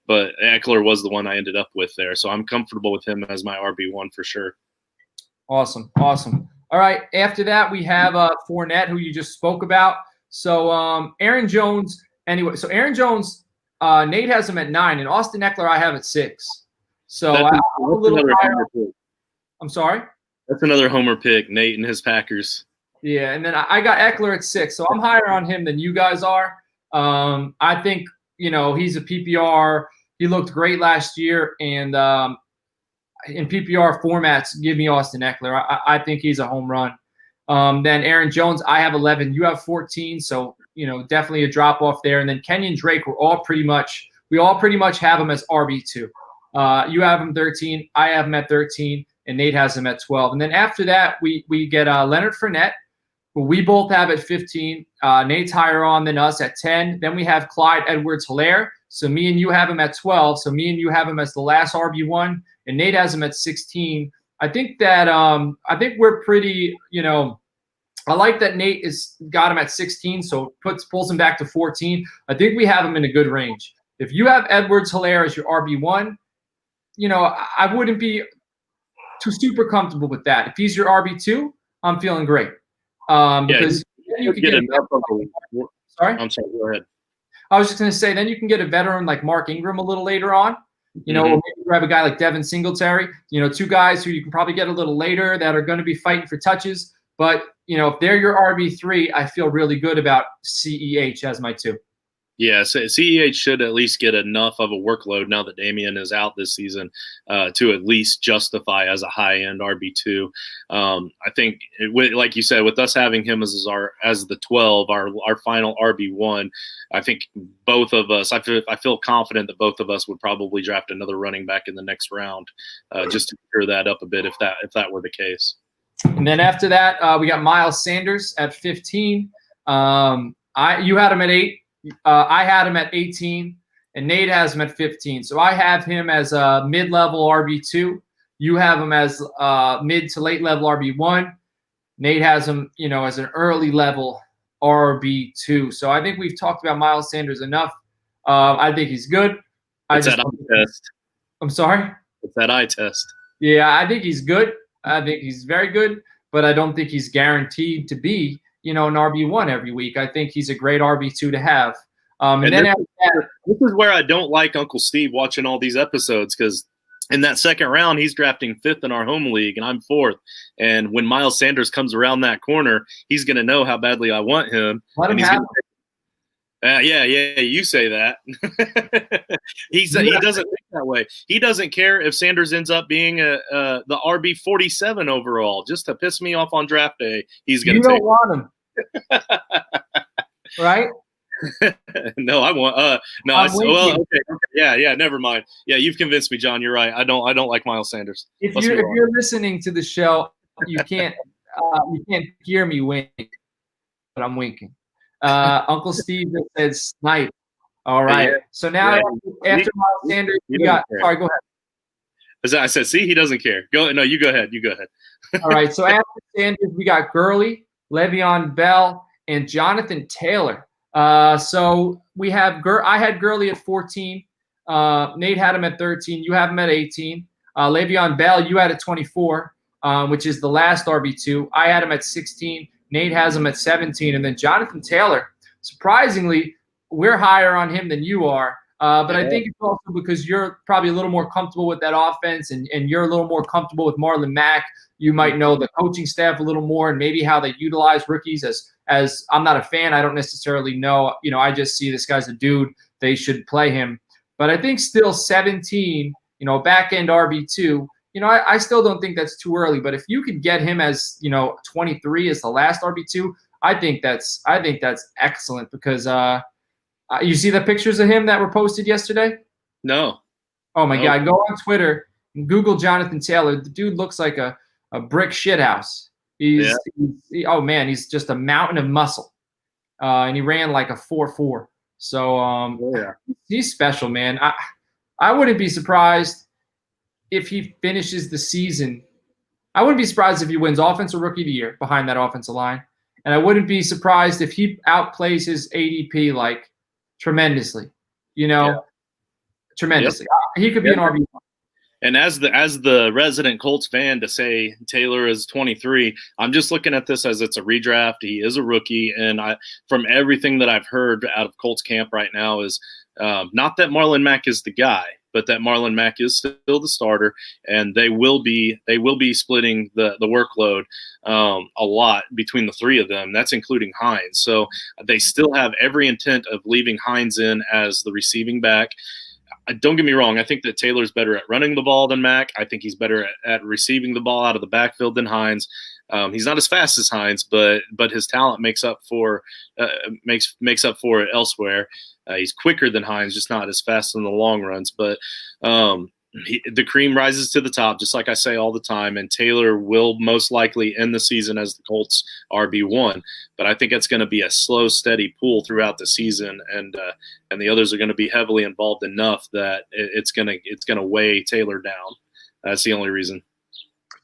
S2: Eckler was the one I ended up with there. So I'm comfortable with him as my RB1 for sure.
S1: Awesome. All All right. After that, we have Fournette, who you just spoke about. So Aaron Jones. Anyway, so Aaron Jones, Nate has him at 9, and Austin Eckler I have at 6. So I'm a little higher. I'm sorry.
S2: That's another homer pick, Nate and his Packers.
S1: Yeah, and then I got Eckler at 6, so I'm higher on him than you guys are. I think he's a PPR. He looked great last year, and in PPR formats, give me Austin Eckler. I think he's a home run. Then Aaron Jones, I have 11. You have 14, so definitely a drop off there. And then Kenyon Drake, we all pretty much have him as RB2. You have him 13. I have him at 13, and Nate has him at 12. And then after that, we get Leonard Fournette, who we both have at 15. Nate's higher on than us at 10. Then we have Clyde Edwards-Helaire. So me and you have him at 12. So me and you have him as the last RB1, and Nate has him at 16. I think that we're pretty, I like that Nate got him at 16, so pulls him back to 14. I think we have him in a good range. If you have Edwards-Helaire as your RB1, I wouldn't be too super comfortable with that. If he's your RB2, I'm feeling great. Because you can get enough of a, sorry? I'm sorry, go ahead. I was just going to say, then you can get a veteran like Mark Ingram a little later on. Or maybe grab a guy like Devin Singletary, two guys who you can probably get a little later that are going to be fighting for touches. But, if they're your RB3, I feel really good about CEH as my 2.
S2: Yeah, so CEH should at least get enough of a workload now that Damian is out this season to at least justify as a high-end RB2. I think, like you said, with us having him as the 12, our final RB1, I think both of us, I feel confident that both of us would probably draft another running back in the next round, just to clear that up a bit if that were the case.
S1: And then after that, we got Miles Sanders at 15. You had him at 8. I had him at 18, and Nate has him at 15. So I have him as a mid-level RB2. You have him as mid to late-level RB1. Nate has him, as an early-level RB2. So I think we've talked about Miles Sanders enough. I think he's good.
S2: It's that eye test.
S1: I'm sorry?
S2: It's that eye test.
S1: Yeah, I think he's good. I think he's very good, but I don't think he's guaranteed to be an RB1 every week. I think he's a great RB2 to have. And then after that,
S2: this is where I don't like Uncle Steve watching all these episodes, because in that second round, he's drafting 5th in our home league, and I'm 4th. And when Miles Sanders comes around that corner, he's going to know how badly I want him.
S1: Let him have
S2: yeah, you say that. He doesn't think that way. He doesn't care if Sanders ends up being the RB 47 overall, just to piss me off on draft day. He's going to take.
S1: You don't want him. Right?
S2: No, I want. No, okay. Yeah. Never mind. Yeah, you've convinced me, John. You're right. I don't like Miles Sanders.
S1: If you're listening to the show, you can't hear me wink, but I'm winking. Uncle Steve said snipe. All right. Yeah. So now after Miles Sanders, sorry. Go ahead.
S2: I said, see, he doesn't care. No, you go ahead. You go ahead.
S1: All right. So after Sanders, we got Gurley, Le'Veon Bell, and Jonathan Taylor. So we have I had Gurley at 14. Nate had him at 13. You have him at 18. Le'Veon Bell, you had at 24, which is the last RB2. I had him at 16. Nate has him at 17. And then Jonathan Taylor, surprisingly, we're higher on him than you are. But I think it's also because you're probably a little more comfortable with that offense, and you're a little more comfortable with Marlon Mack. You might know the coaching staff a little more, and maybe how they utilize rookies. As I'm not a fan, I don't necessarily know. I just see this guy's a dude. They should play him. But I think still 17, back end RB2. I still don't think that's too early. But if you could get him as 23 as the last RB2, I think that's excellent, because you see the pictures of him that were posted yesterday?
S2: No.
S1: Oh my God! Go on Twitter and Google Jonathan Taylor. The dude looks like a brick shithouse. He's just a mountain of muscle, and he ran like a 4.4. So he's special, man. I wouldn't be surprised if he finishes the season. I wouldn't be surprised if he wins Offensive Rookie of the Year behind that offensive line, and I wouldn't be surprised if he outplays his ADP tremendously. Tremendously. Yep. He could be an RB1.
S2: And as the resident Colts fan, to say Taylor is 23, I'm just looking at this as it's a redraft. He is a rookie, and from everything that I've heard out of Colts camp right now is not that Marlon Mack is the guy, but that Marlon Mack is still the starter, and they will be splitting the workload a lot between the three of them. That's including Hines. So they still have every intent of leaving Hines in as the receiving back. Don't get me wrong. I think that Taylor's better at running the ball than Mack. I think he's better at receiving the ball out of the backfield than Hines. He's not as fast as Hines, but his talent makes up for it elsewhere. He's quicker than Hines, just not as fast in the long runs. But the cream rises to the top, just like I say all the time. And Taylor will most likely end the season as the Colts RB1. But I think it's going to be a slow, steady pull throughout the season, and the others are going to be heavily involved enough that it's going to weigh Taylor down. That's the only reason.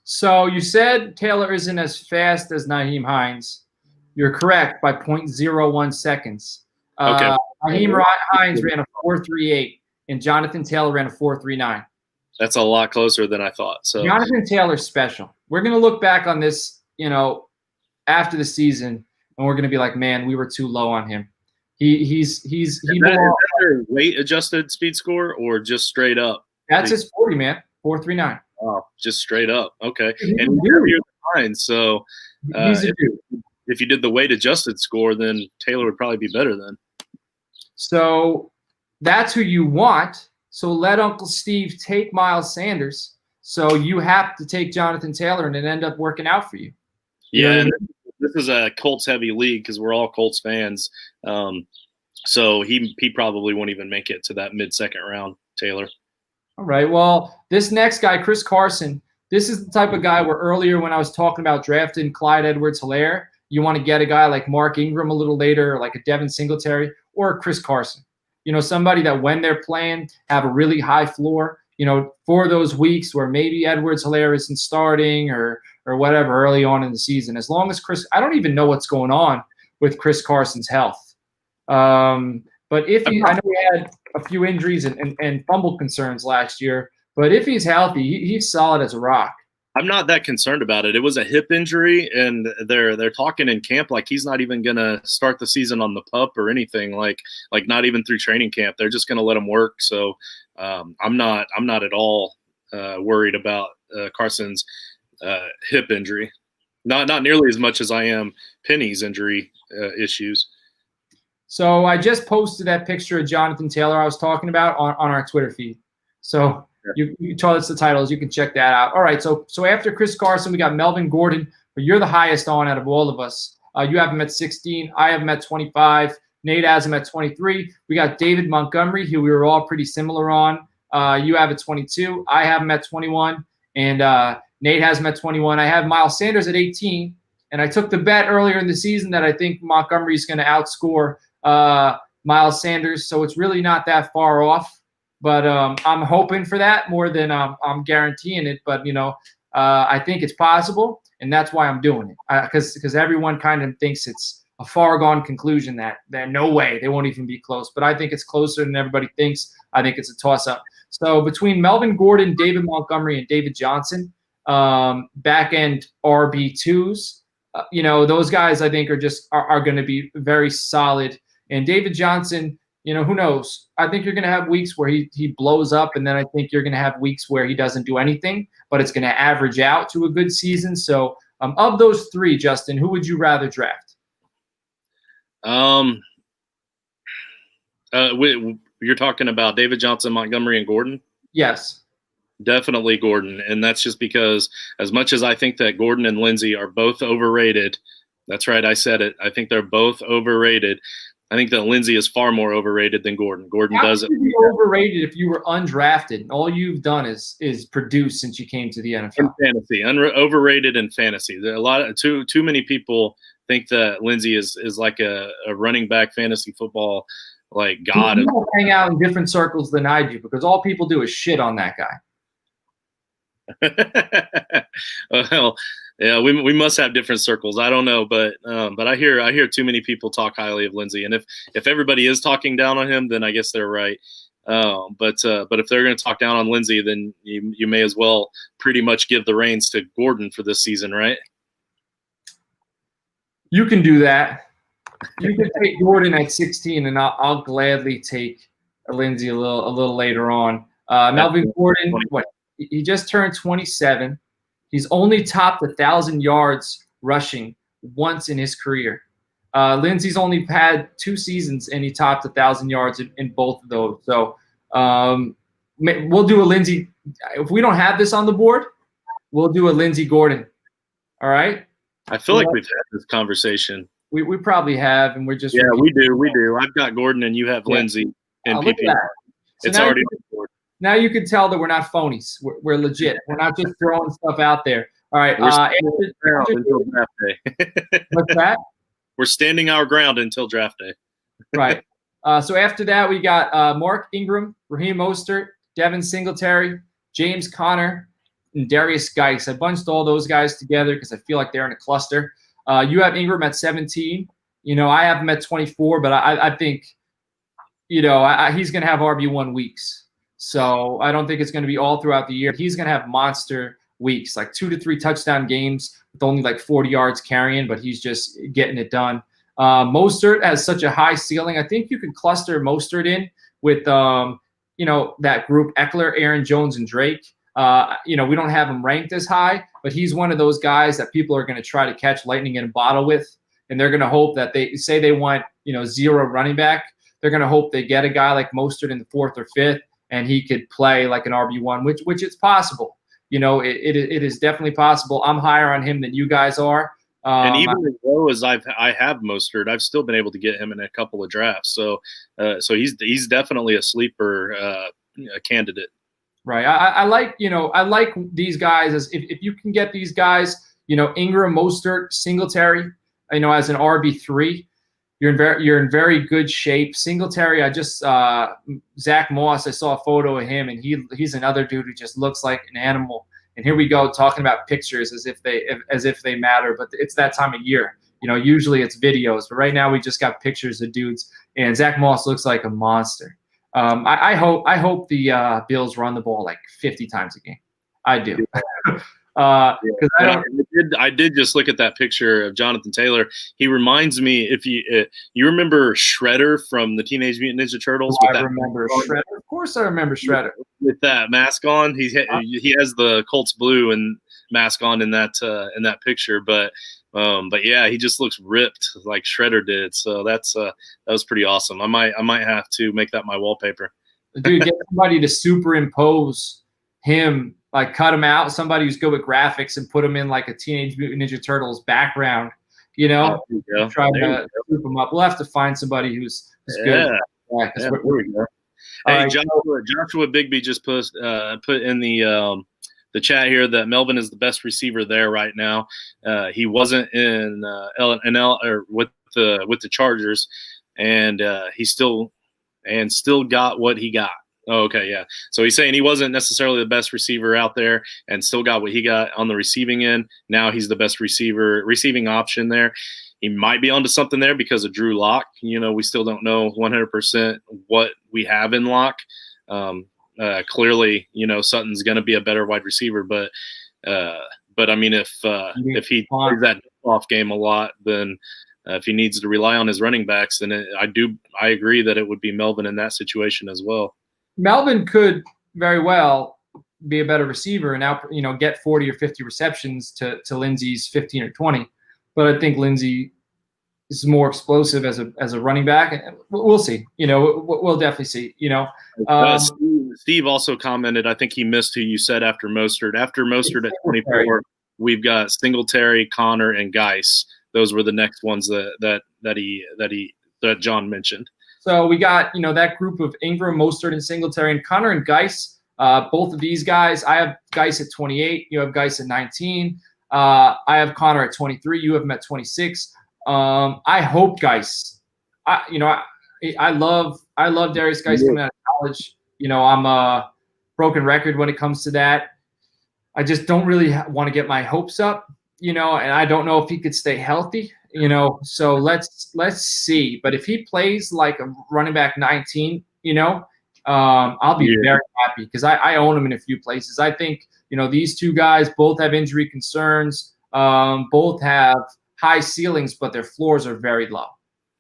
S1: So you said Taylor isn't as fast as Nyheim Hines. You're correct by 0.01 seconds.
S2: Okay.
S1: Nyheim Hines ran a 4.38, and Jonathan Taylor ran a 4.39.
S2: That's a lot closer than I thought. So
S1: Jonathan Taylor's special. We're going to look back on this, after the season, and we're going to be like, man, we were too low on him. Is that
S2: their weight adjusted speed score or just straight up?
S1: That's his 40, man. 4.39.
S2: Oh, just straight up. Okay.
S1: He's
S2: and he's fine. So
S1: he's a dude.
S2: If you did the weight adjusted score, then Taylor would probably be better then.
S1: So that's who you want. So let Uncle Steve take Miles Sanders. So you have to take Jonathan Taylor, and it end up working out for you.
S2: Yeah, and this is a Colts heavy league because we're all Colts fans. So he probably won't even make it to that mid-second round, Taylor.
S1: All right. Well, this next guy, Chris Carson, this is the type of guy where earlier when I was talking about drafting Clyde Edwards-Helaire, you want to get a guy like Mark Ingram a little later, or like a Devin Singletary, or Chris Carson. Somebody that when they're playing have a really high floor, for those weeks where maybe Edwards-Helaire isn't starting or whatever early on in the season. As long as I don't even know what's going on with Chris Carson's health. But I know he had a few injuries and fumble concerns last year, but if he's healthy, he's solid as a rock.
S2: I'm not that concerned about it. It was a hip injury, and they're talking in camp like he's not even going to start the season on the PUP or anything, like not even through training camp. They're just going to let him work. So I'm not at all worried about Carson's hip injury. Not nearly as much as I am Penny's injury issues.
S1: So I just posted that picture of Jonathan Taylor I was talking about on our Twitter feed. So you told us the titles. You can check that out. All right. So after Chris Carson, we got Melvin Gordon, but you're the highest on out of all of us. You have him at 16. I have him at 25. Nate has him at 23. We got David Montgomery, who we were all pretty similar on. You have at 22. I have him at 21. And Nate has him at 21. I have Miles Sanders at 18. And I took the bet earlier in the season that I think Montgomery's going to outscore Miles Sanders. So it's really not that far off. But I'm hoping for that more than I'm guaranteeing it. But, I think it's possible, and that's why I'm doing it. Because everyone kind of thinks it's a far-gone conclusion that no way, they won't even be close. But I think it's closer than everybody thinks. I think it's a toss-up. So between Melvin Gordon, David Montgomery, and David Johnson, back-end RB2s, those guys I think are going to be very solid. And David Johnson, who knows? I think you're going to have weeks where he blows up, and then I think you're going to have weeks where he doesn't do anything, but it's going to average out to a good season. So of those three, Justin, who would you rather draft?
S2: You're talking about David Johnson, Montgomery, and Gordon?
S1: Yes.
S2: Definitely Gordon, and that's just because as much as I think that Gordon and Lindsey are both overrated, that's right, I said it. I think they're both overrated. I think that Lindsey is far more overrated than Gordon. Gordon does it.
S1: How could you be overrated if you were undrafted? All you've done is produce since you came to the NFL.
S2: In fantasy, overrated in fantasy. There are too many people think that Lindsey is like a running back fantasy football like god.
S1: You don't hang out in different circles than I do because all people do is shit on that guy.
S2: Well, yeah, we must have different circles. I don't know, but I hear too many people talk highly of Lindsey, and if everybody is talking down on him, then I guess they're right. But if they're going to talk down on Lindsey, then you may as well pretty much give the reins to Gordon for this season, right?
S1: You can do that. You can take Gordon at 16, and I'll gladly take Lindsey a little later on. Melvin Gordon, he just turned 27. He's only topped 1,000 yards rushing once in his career. Lindsey's only had 2 seasons, and he topped 1,000 yards in both of those. So we'll do a Lindsey. If we don't have this on the board, we'll do a Lindsey Gordon. All right?
S2: I feel like we've had this conversation.
S1: We probably have, and we're just
S2: we do. I've got Gordon, and you have Lindsey in PPR. So it's already on the board.
S1: Now you can tell that we're not phonies. We're legit. We're not just throwing stuff out there. All right.
S2: Until draft day.
S1: What's that?
S2: We're standing our ground until draft day.
S1: Right. So after that, we got Mark Ingram, Raheem Mostert, Devin Singletary, James Conner, and Darius Geis. I bunched all those guys together because I feel like they're in a cluster. You have Ingram at 17. I have him at 24, but I think, he's going to have RB1 weeks. So I don't think it's going to be all throughout the year. He's going to have monster weeks, like 2 to 3 touchdown games with only like 40 yards carrying, but he's just getting it done. Mostert has such a high ceiling. I think you could cluster Mostert in with, that group, Eckler, Aaron Jones, and Drake. We don't have him ranked as high, but he's one of those guys that people are going to try to catch lightning in a bottle with, and they're going to hope that they say they want, 0 running back. They're going to hope they get a guy like Mostert in the 4th or 5th, and he could play like an RB1, which it's possible. It is definitely possible. I'm higher on him than you guys are.
S2: And even as low as I have Mostert, I've still been able to get him in a couple of drafts. So he's definitely a sleeper candidate.
S1: Right. I like these guys as if you can get these guys, Ingram, Mostert, Singletary, as an RB3. You're in very good shape. Singletary, Zach Moss, I saw a photo of him, and he's another dude who just looks like an animal. And here we go talking about pictures as if they matter, but it's that time of year. Usually it's videos, but right now we just got pictures of dudes, and Zach Moss looks like a monster. I hope the Bills run the ball like 50 times a game. I do.
S2: I did just look at that picture of Jonathan Taylor. He reminds me, if you remember Shredder from the Teenage Mutant Ninja Turtles.
S1: I remember Shredder. Of course, I remember Shredder
S2: with that mask on. He has the Colts blue and mask on in that picture, but yeah, he just looks ripped like Shredder did. So that was pretty awesome. I might have to make that my wallpaper.
S1: Dude, get somebody to superimpose him. Like cut him out, somebody who's good with graphics, and put him in like a Teenage Mutant Ninja Turtles background, try to swoop him up. We'll have to find somebody who's good.
S2: There we go. Hey, right, Joshua Bigby just put in the chat here that Melvin is the best receiver there right now. He wasn't in LNL or with the Chargers, and he still got what he got. Oh, okay, yeah. So he's saying he wasn't necessarily the best receiver out there and still got what he got on the receiving end. Now he's the best receiving option there. He might be onto something there because of Drew Lock. We still don't know 100% what we have in Lock. Clearly, Sutton's going to be a better wide receiver, but I mean, if he plays that off game a lot, then if he needs to rely on his running backs, then I agree that it would be Melvin in that situation as well.
S1: Melvin could very well be a better receiver and now, get 40 or 50 receptions to Lindsey's 15 or 20. But I think Lindsey is more explosive as a running back. We'll see. We'll definitely see.
S2: Steve also commented. I think he missed who you said after Mostert. After Mostert at 24, we've got Singletary, Connor, and Geis. Those were the next ones that John mentioned.
S1: So we got, that group of Ingram, Mostert, and Singletary, and Connor and Geis. Both of these guys, I have Geis at 28. You have Geis at 19. I have Connor at 23. You have him at 26. I hope Geis. I love Darius Geis coming out of college. I'm a broken record when it comes to that. I just don't really want to get my hopes up, and I don't know if he could stay healthy. So let's see. But if he plays like a running back 19, I'll be very happy because I own him in a few places. I think, these two guys both have injury concerns, both have high ceilings, but their floors are very low.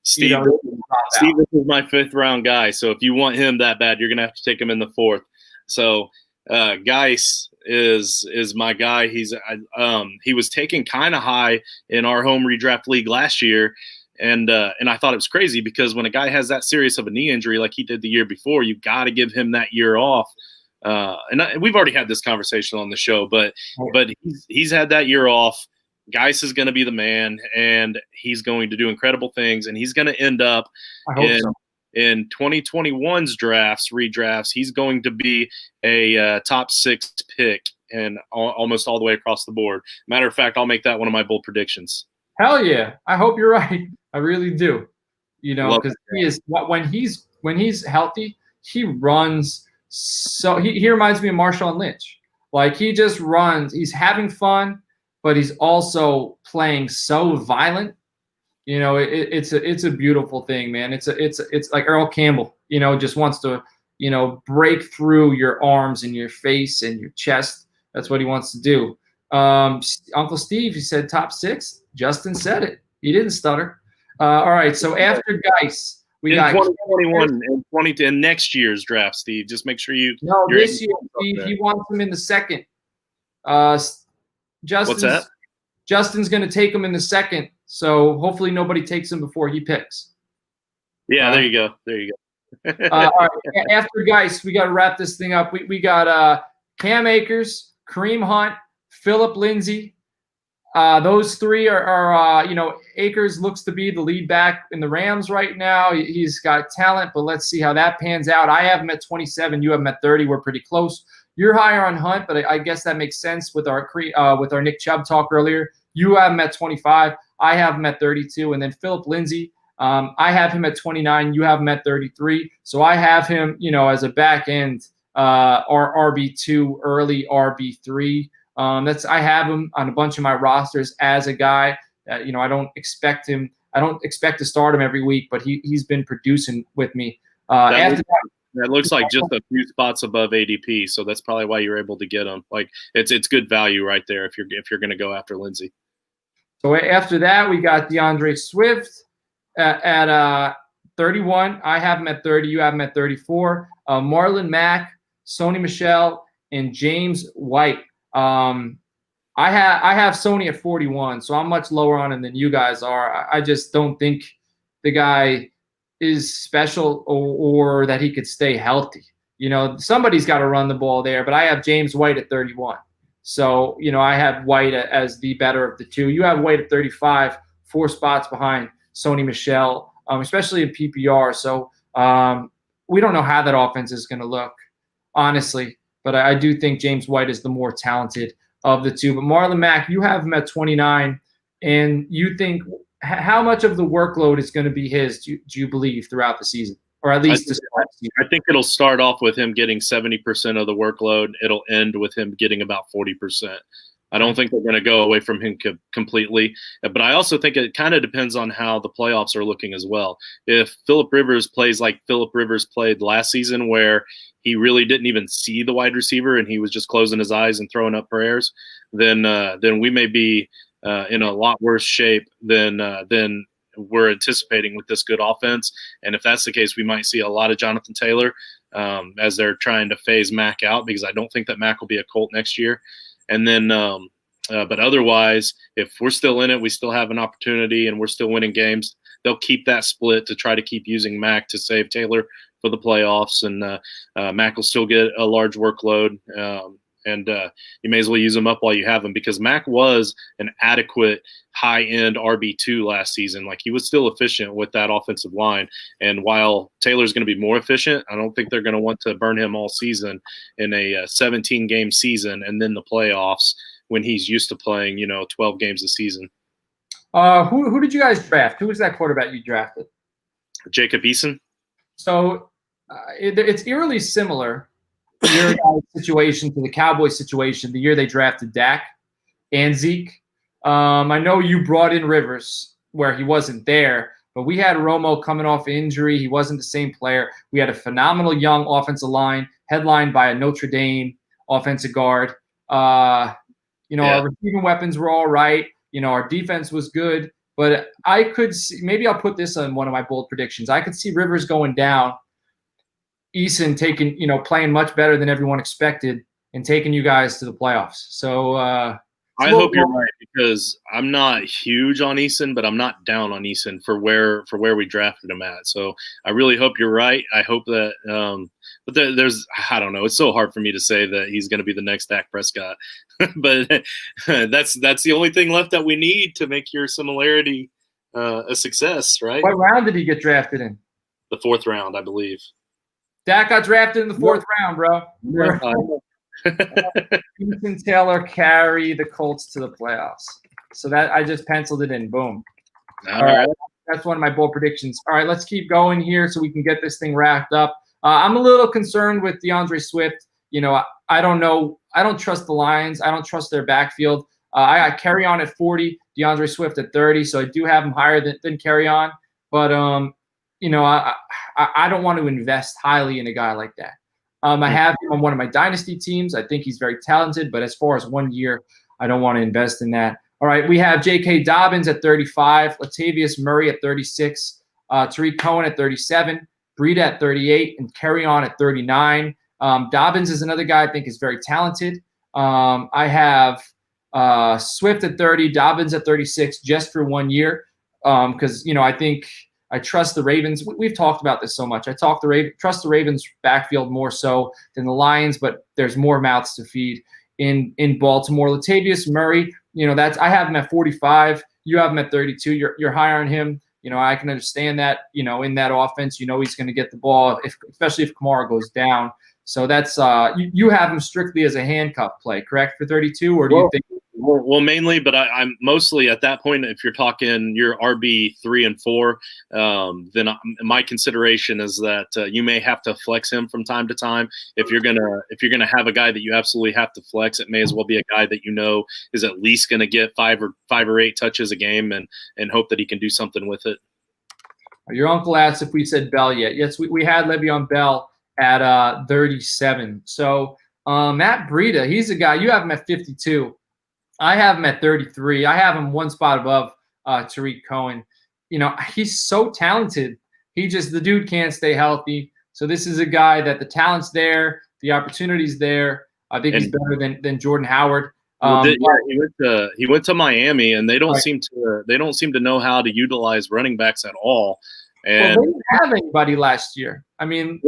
S2: Steve, this is my 5th round guy. So if you want him that bad, you're going to have to take him in the 4th. So Geis is my guy. He was taken kind of high in our home redraft league last year. And I thought it was crazy because when a guy has that serious of a knee injury like he did the year before, you got to give him that year off. We've already had this conversation on the show, but he's had that year off. Geis is going to be the man, and he's going to do incredible things, and he's going to end up in 2021's redrafts. He's going to be a top 6 pick and almost all the way across the board. Matter of fact, I'll make that one of my bold predictions.
S1: Hell yeah. I hope you're right. I really do. Because when he's healthy, he runs. So he reminds me of Marshawn Lynch. Like, he just runs. He's having fun, but he's also playing so violent. It's a beautiful thing, man. It's like Earl Campbell, just wants to, break through your arms and your face and your chest. That's what he wants to do. Uncle Steve, he said top 6. Justin said it. He didn't stutter. All right. So after Geis, we got
S2: 2021 and next year's draft, Steve. Just make sure
S1: this year, Steve, he wants him in the 2nd.
S2: What's that?
S1: Justin's going to take him in the 2nd. So hopefully nobody takes him before he picks.
S2: Yeah, there you go.
S1: All right. After Geis, we got to wrap this thing up. We got Cam Akers, Kareem Hunt, Phillip Lindsay. Those 3 are Akers looks to be the lead back in the Rams right now. He's got talent, but let's see how that pans out. I have him at 27. You have him at 30. We're pretty close. You're higher on Hunt, but I guess that makes sense with our Nick Chubb talk earlier. You have him at 25. I have him at 32. And then Phillip Lindsay, I have him at 29. You have him at 33. So I have him, as a back end RB2, early RB3. I have him on a bunch of my rosters as a guy that, I don't expect to start him every week, but he's been producing with me.
S2: That looks like just a few spots above ADP, so that's probably why you're able to get him. Like, it's good value right there if you're going to go after Lindsay.
S1: So after that, we got DeAndre Swift at 31. I have him at 30. You have him at 34. Marlon Mack, Sony Michel, and James White. I have Sony at 41, so I'm much lower on him than you guys are. I just don't think the guy is special or that he could stay healthy. Somebody's got to run the ball there, but I have James White at 31. So, I have White as the better of the 2. You have White at 35, 4 spots behind Sony Michel, especially in PPR. So we don't know how that offense is going to look, honestly. But I do think James White is the more talented of the 2. But Marlon Mack, you have him at 29. And you think how much of the workload is going to be his, do you believe, throughout the season? Or at least
S2: I think it'll start off with him getting 70% of the workload. It'll end with him getting about 40%. I don't think they're going to go away from him completely. But I also think it kind of depends on how the playoffs are looking as well. If Phillip Rivers plays like Phillip Rivers played last season, where he really didn't even see the wide receiver and he was just closing his eyes and throwing up prayers, then we may be in a lot worse shape than we're anticipating with this good offense. And if that's the case, we might see a lot of Jonathan Taylor as they're trying to phase Mack out, because I don't think that Mack will be a Colt next year. And then, but otherwise, if we're still in it, we still have an opportunity and we're still winning games, they'll keep that split to try to keep using Mack to save Taylor for the playoffs. And Mack will still get a large workload. And you may as well use him up while you have him, because Mack was an adequate high-end RB2 last season. Like, he was still efficient with that offensive line. And while Taylor's going to be more efficient, I don't think they're going to want to burn him all season in a 17-game season and then the playoffs when he's used to playing, 12 games a season.
S1: Who did you guys draft? Who was that quarterback you drafted?
S2: Jacob Eason.
S1: So it's eerily similar, your guys' situation to the Cowboys situation, the year they drafted Dak and Zeke. I know you brought in Rivers where he wasn't there, But we had Romo coming off injury. He wasn't the same player. We had a phenomenal young offensive line headlined by a Notre Dame offensive guard. Our receiving weapons were all right. Our defense was good. But I could see, maybe I'll put this on one of my bold predictions. I could see Rivers going down, Eason taking, playing much better than everyone expected and taking you guys to the playoffs. So
S2: I hope you're right, because I'm not huge on Eason, but I'm not down on Eason for where we drafted him at. So I really hope you're right. I hope that but there's I don't know. It's so hard for me to say that he's going to be the next Dak Prescott. But that's the only thing left that we need to make your similarity a success, right?
S1: What round did he get drafted in?
S2: The 4th round, I believe.
S1: Dak got drafted in the 4th round, bro. Ethan Taylor carry the Colts to the playoffs. So that I just penciled it in. Boom. All right. That's one of my bold predictions. All right, let's keep going here so we can get this thing wrapped up. I'm a little concerned with DeAndre Swift. I don't know. I don't trust the Lions. I don't trust their backfield. I got Carry On at 40, DeAndre Swift at 30, so I do have him higher than Carry On. But I don't want to invest highly in a guy like that. I have him on one of my dynasty teams. I think he's very talented, but as far as 1 year, I don't want to invest in that. All right, we have J.K. Dobbins at 35, Latavius Murray at 36, Tariq Cohen at 37, Breida at 38, and Carry On at 39. Dobbins is another guy I think is very talented. I have Swift at 30, Dobbins at 36, just for 1 year, because I think I trust the Ravens. We've talked about this so much. I trust the Ravens backfield more so than the Lions, but there's more mouths to feed in Baltimore. Latavius Murray, I have him at 45. You have him at 32. You're higher on him. I can understand that. In that offense, he's going to get the ball, especially if Kamara goes down. So that's you have him strictly as a handcuff play, correct, for 32, or do you think?
S2: Well, mainly, but I'm mostly at that point. If you're talking your RB 3 and 4, then my consideration is that you may have to flex him from time to time. If you're gonna have a guy that you absolutely have to flex, it may as well be a guy that is at least going to get 5 or 8 touches a game, and hope that he can do something with it.
S1: Your uncle asked if we said Bell yet. Yes, we had Le'Veon Bell at 37. So Matt Breida, he's a guy. You have him at 52. I have him at 33. I have him one spot above Tariq Cohen. He's so talented. The dude can't stay healthy. So this is a guy that the talent's there, the opportunity's there. I think he's better than Jordan Howard.
S2: He went to Miami, and they don't seem to know how to utilize running backs at all. And
S1: they didn't have anybody last year. I mean,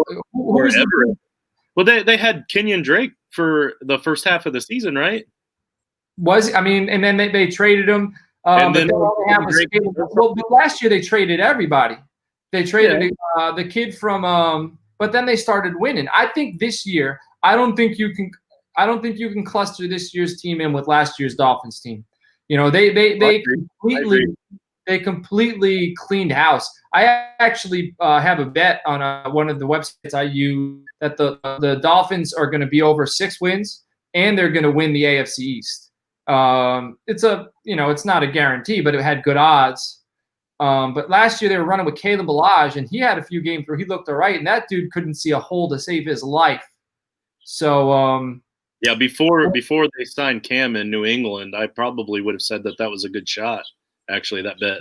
S2: they had Kenyon Drake for the first half of the season, right?
S1: And then they traded him. But last year they traded everybody. They traded the kid from. But then they started winning. I think this year, I don't think you can cluster this year's team in with last year's Dolphins team. They completely cleaned house. I actually have a bet on one of the websites I use that the Dolphins are going to be over 6 wins, and they're going to win the AFC East. It's not a guarantee, but it had good odds. But last year they were running with Caleb Balaj, and he had a few games where he looked all right, and that dude couldn't see a hole to save his life. So
S2: before they signed Cam in New England, I probably would have said that was a good shot. Actually, that bet.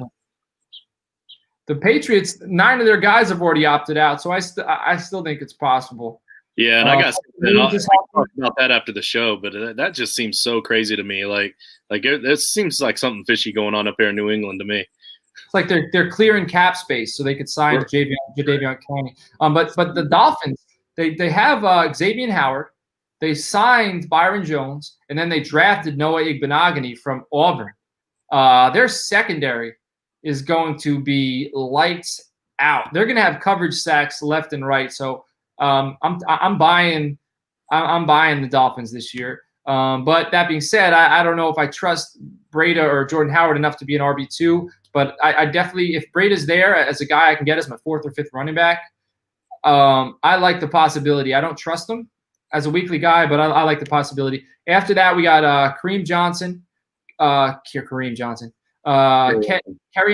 S1: The Patriots, 9 of their guys have already opted out, so I still think it's possible.
S2: Yeah, and I got to talk about that after the show, but that just seems so crazy to me. Like it seems like something fishy going on up there in New England to me.
S1: It's like they're clearing cap space so they could sign Jadeveon Clowney. But the Dolphins, they have Xavier Howard, they signed Byron Jones, and then they drafted Noah Igbenogany from Auburn. Their secondary is going to be lights out. They're going to have coverage sacks left and right. So I'm buying the Dolphins this year. But that being said, I don't know if I trust Breida or Jordan Howard enough to be an RB2. But I definitely, if Breida's there as a guy I can get as my 4th or 5th running back, I like the possibility. I don't trust him as a weekly guy, but I like the possibility. After that, we got Kareem Johnson. Carry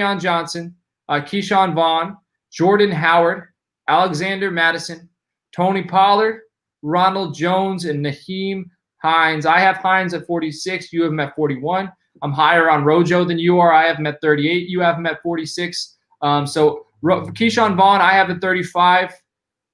S1: On Johnson, Keyshawn Vaughn, Jordan Howard, Alexander Madison, Tony Pollard, Ronald Jones, and Nyheim Hines. I have Hines at 46. You have him at 41. I'm higher on Rojo than you are. I have him at 38. You have him at 46. Keyshawn Vaughn, I have at 35.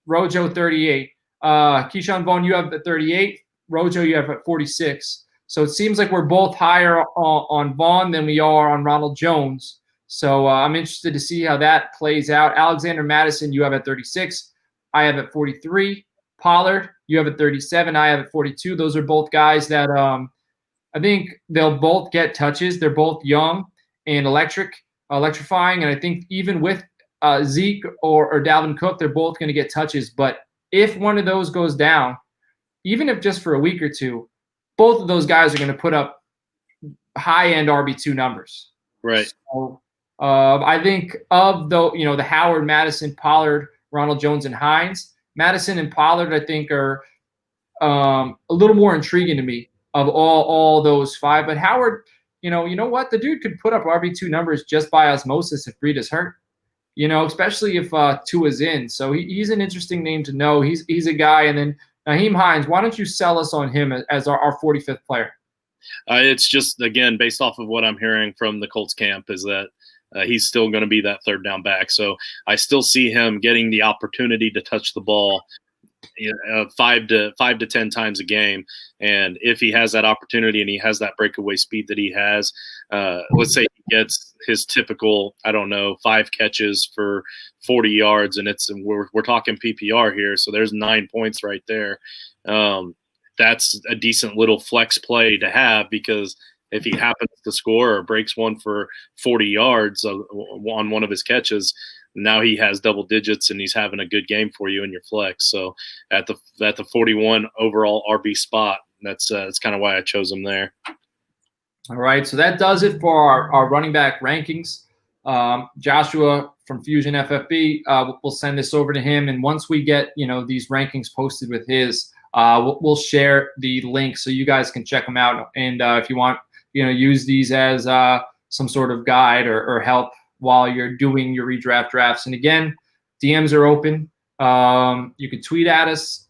S1: Rojo 38. Keyshawn Vaughn, you have at 38. Rojo, you have at 46. So it seems like we're both higher on Vaughn than we are on Ronald Jones. So I'm interested to see how that plays out. Alexander Madison, you have at 36. I have at 43. Pollard, you have at 37. I have at 42. Those are both guys that I think they'll both get touches. They're both young and electrifying. And I think even with Zeke or Dalvin Cook, they're both going to get touches. But if one of those goes down, even if just for a week or two, both of those guys are going to put up high-end RB2 numbers.
S2: Right.
S1: So I think of the Howard, Madison, Pollard, Ronald Jones, and Hines. Madison and Pollard, I think, are a little more intriguing to me of all those five. But Howard, you know what? The dude could put up RB2 numbers just by osmosis if Breed is hurt. Especially if Tua's in. So he's an interesting name to know. He's a guy. And then Nyheim Hines, why don't you sell us on him as our 45th player?
S2: It's just, again, based off of what I'm hearing from the Colts camp, is that he's still going to be that third down back. So I still see him getting the opportunity to touch the ball 5 to 10 times a game. And if he has that opportunity and he has that breakaway speed that he has, let's say he gets his typical, 5 catches for 40 yards, and we're talking PPR here, so there's 9 points right there. That's a decent little flex play to have, because if he happens to score or breaks one for 40 yards on one of his catches, now he has double digits and he's having a good game for you in your flex. So at the 41 overall RB spot, that's kind of why I chose him there.
S1: All right, so that does it for our running back rankings. Joshua from Fusion FFB, we'll send this over to him, and once we get these rankings posted with his, we'll share the link so you guys can check them out. And if you want, use these as some sort of guide or help while you're doing your redraft drafts. And again, DMs are open. You can tweet at us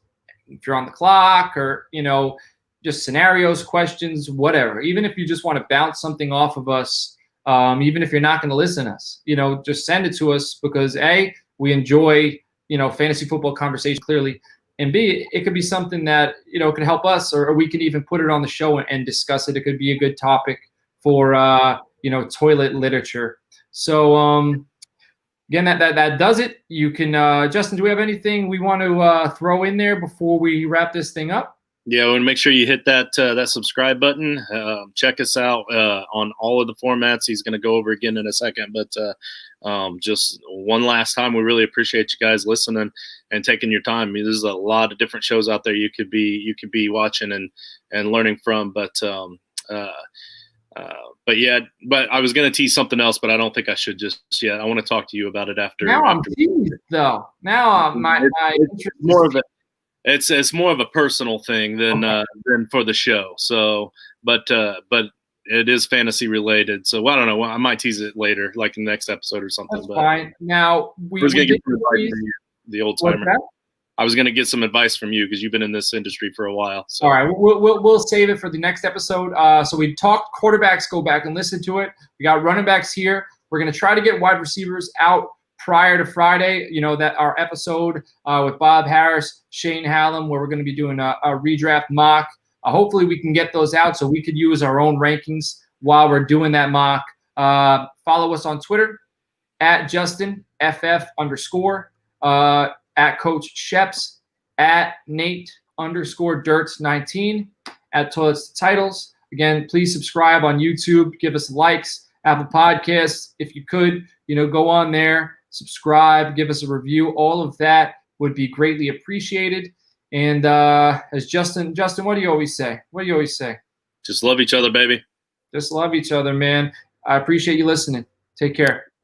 S1: if you're on the clock, or just scenarios, questions, whatever. Even if you just want to bounce something off of us, even if you're not going to listen to us, just send it to us, because A, we enjoy fantasy football conversation clearly, and B, it could be something that could help us, or we could even put it on the show and discuss it. It could be a good topic for toilet literature. So again, that does it. You can Justin, do we have anything we want to throw in there before we wrap this thing up?
S2: Yeah, and make sure you hit that subscribe button. Check us out on all of the formats. He's going to go over again in a second, but just one last time, we really appreciate you guys listening and taking your time. I mean, there's a lot of different shows out there you could be watching and learning from. But I was going to tease something else, but I don't think I should just yet. I want to talk to you about it after.
S1: Now I'm teased, though. Now my
S2: it's more of a. It's more of a personal thing than for the show. So, but it is fantasy related. So I don't know. I might tease it later, like in the next episode or something.
S1: That's fine. Now
S2: I was going to get some advice from you, the old timer. I was going to get some advice from you because you've been in this industry for a while. So.
S1: All right, we'll save it for the next episode. So we talked quarterbacks. Go back and listen to it. We got running backs here. We're going to try to get wide receivers out prior to Friday, that our episode with Bob Harris, Shane Hallam, where we're going to be doing a redraft mock. Hopefully we can get those out so we could use our own rankings while we're doing that mock. Follow us on Twitter at JustinFF_, at Coach Sheps, at Nate_Dirts19, at Toilets to Titles. Again, please subscribe on YouTube. Give us likes. Apple Podcasts, if you could, go on there. Subscribe, give us a review. All of that would be greatly appreciated. And as Justin, what do you always say?
S2: Just love each other, baby.
S1: Just love each other, man. I appreciate you listening. Take care.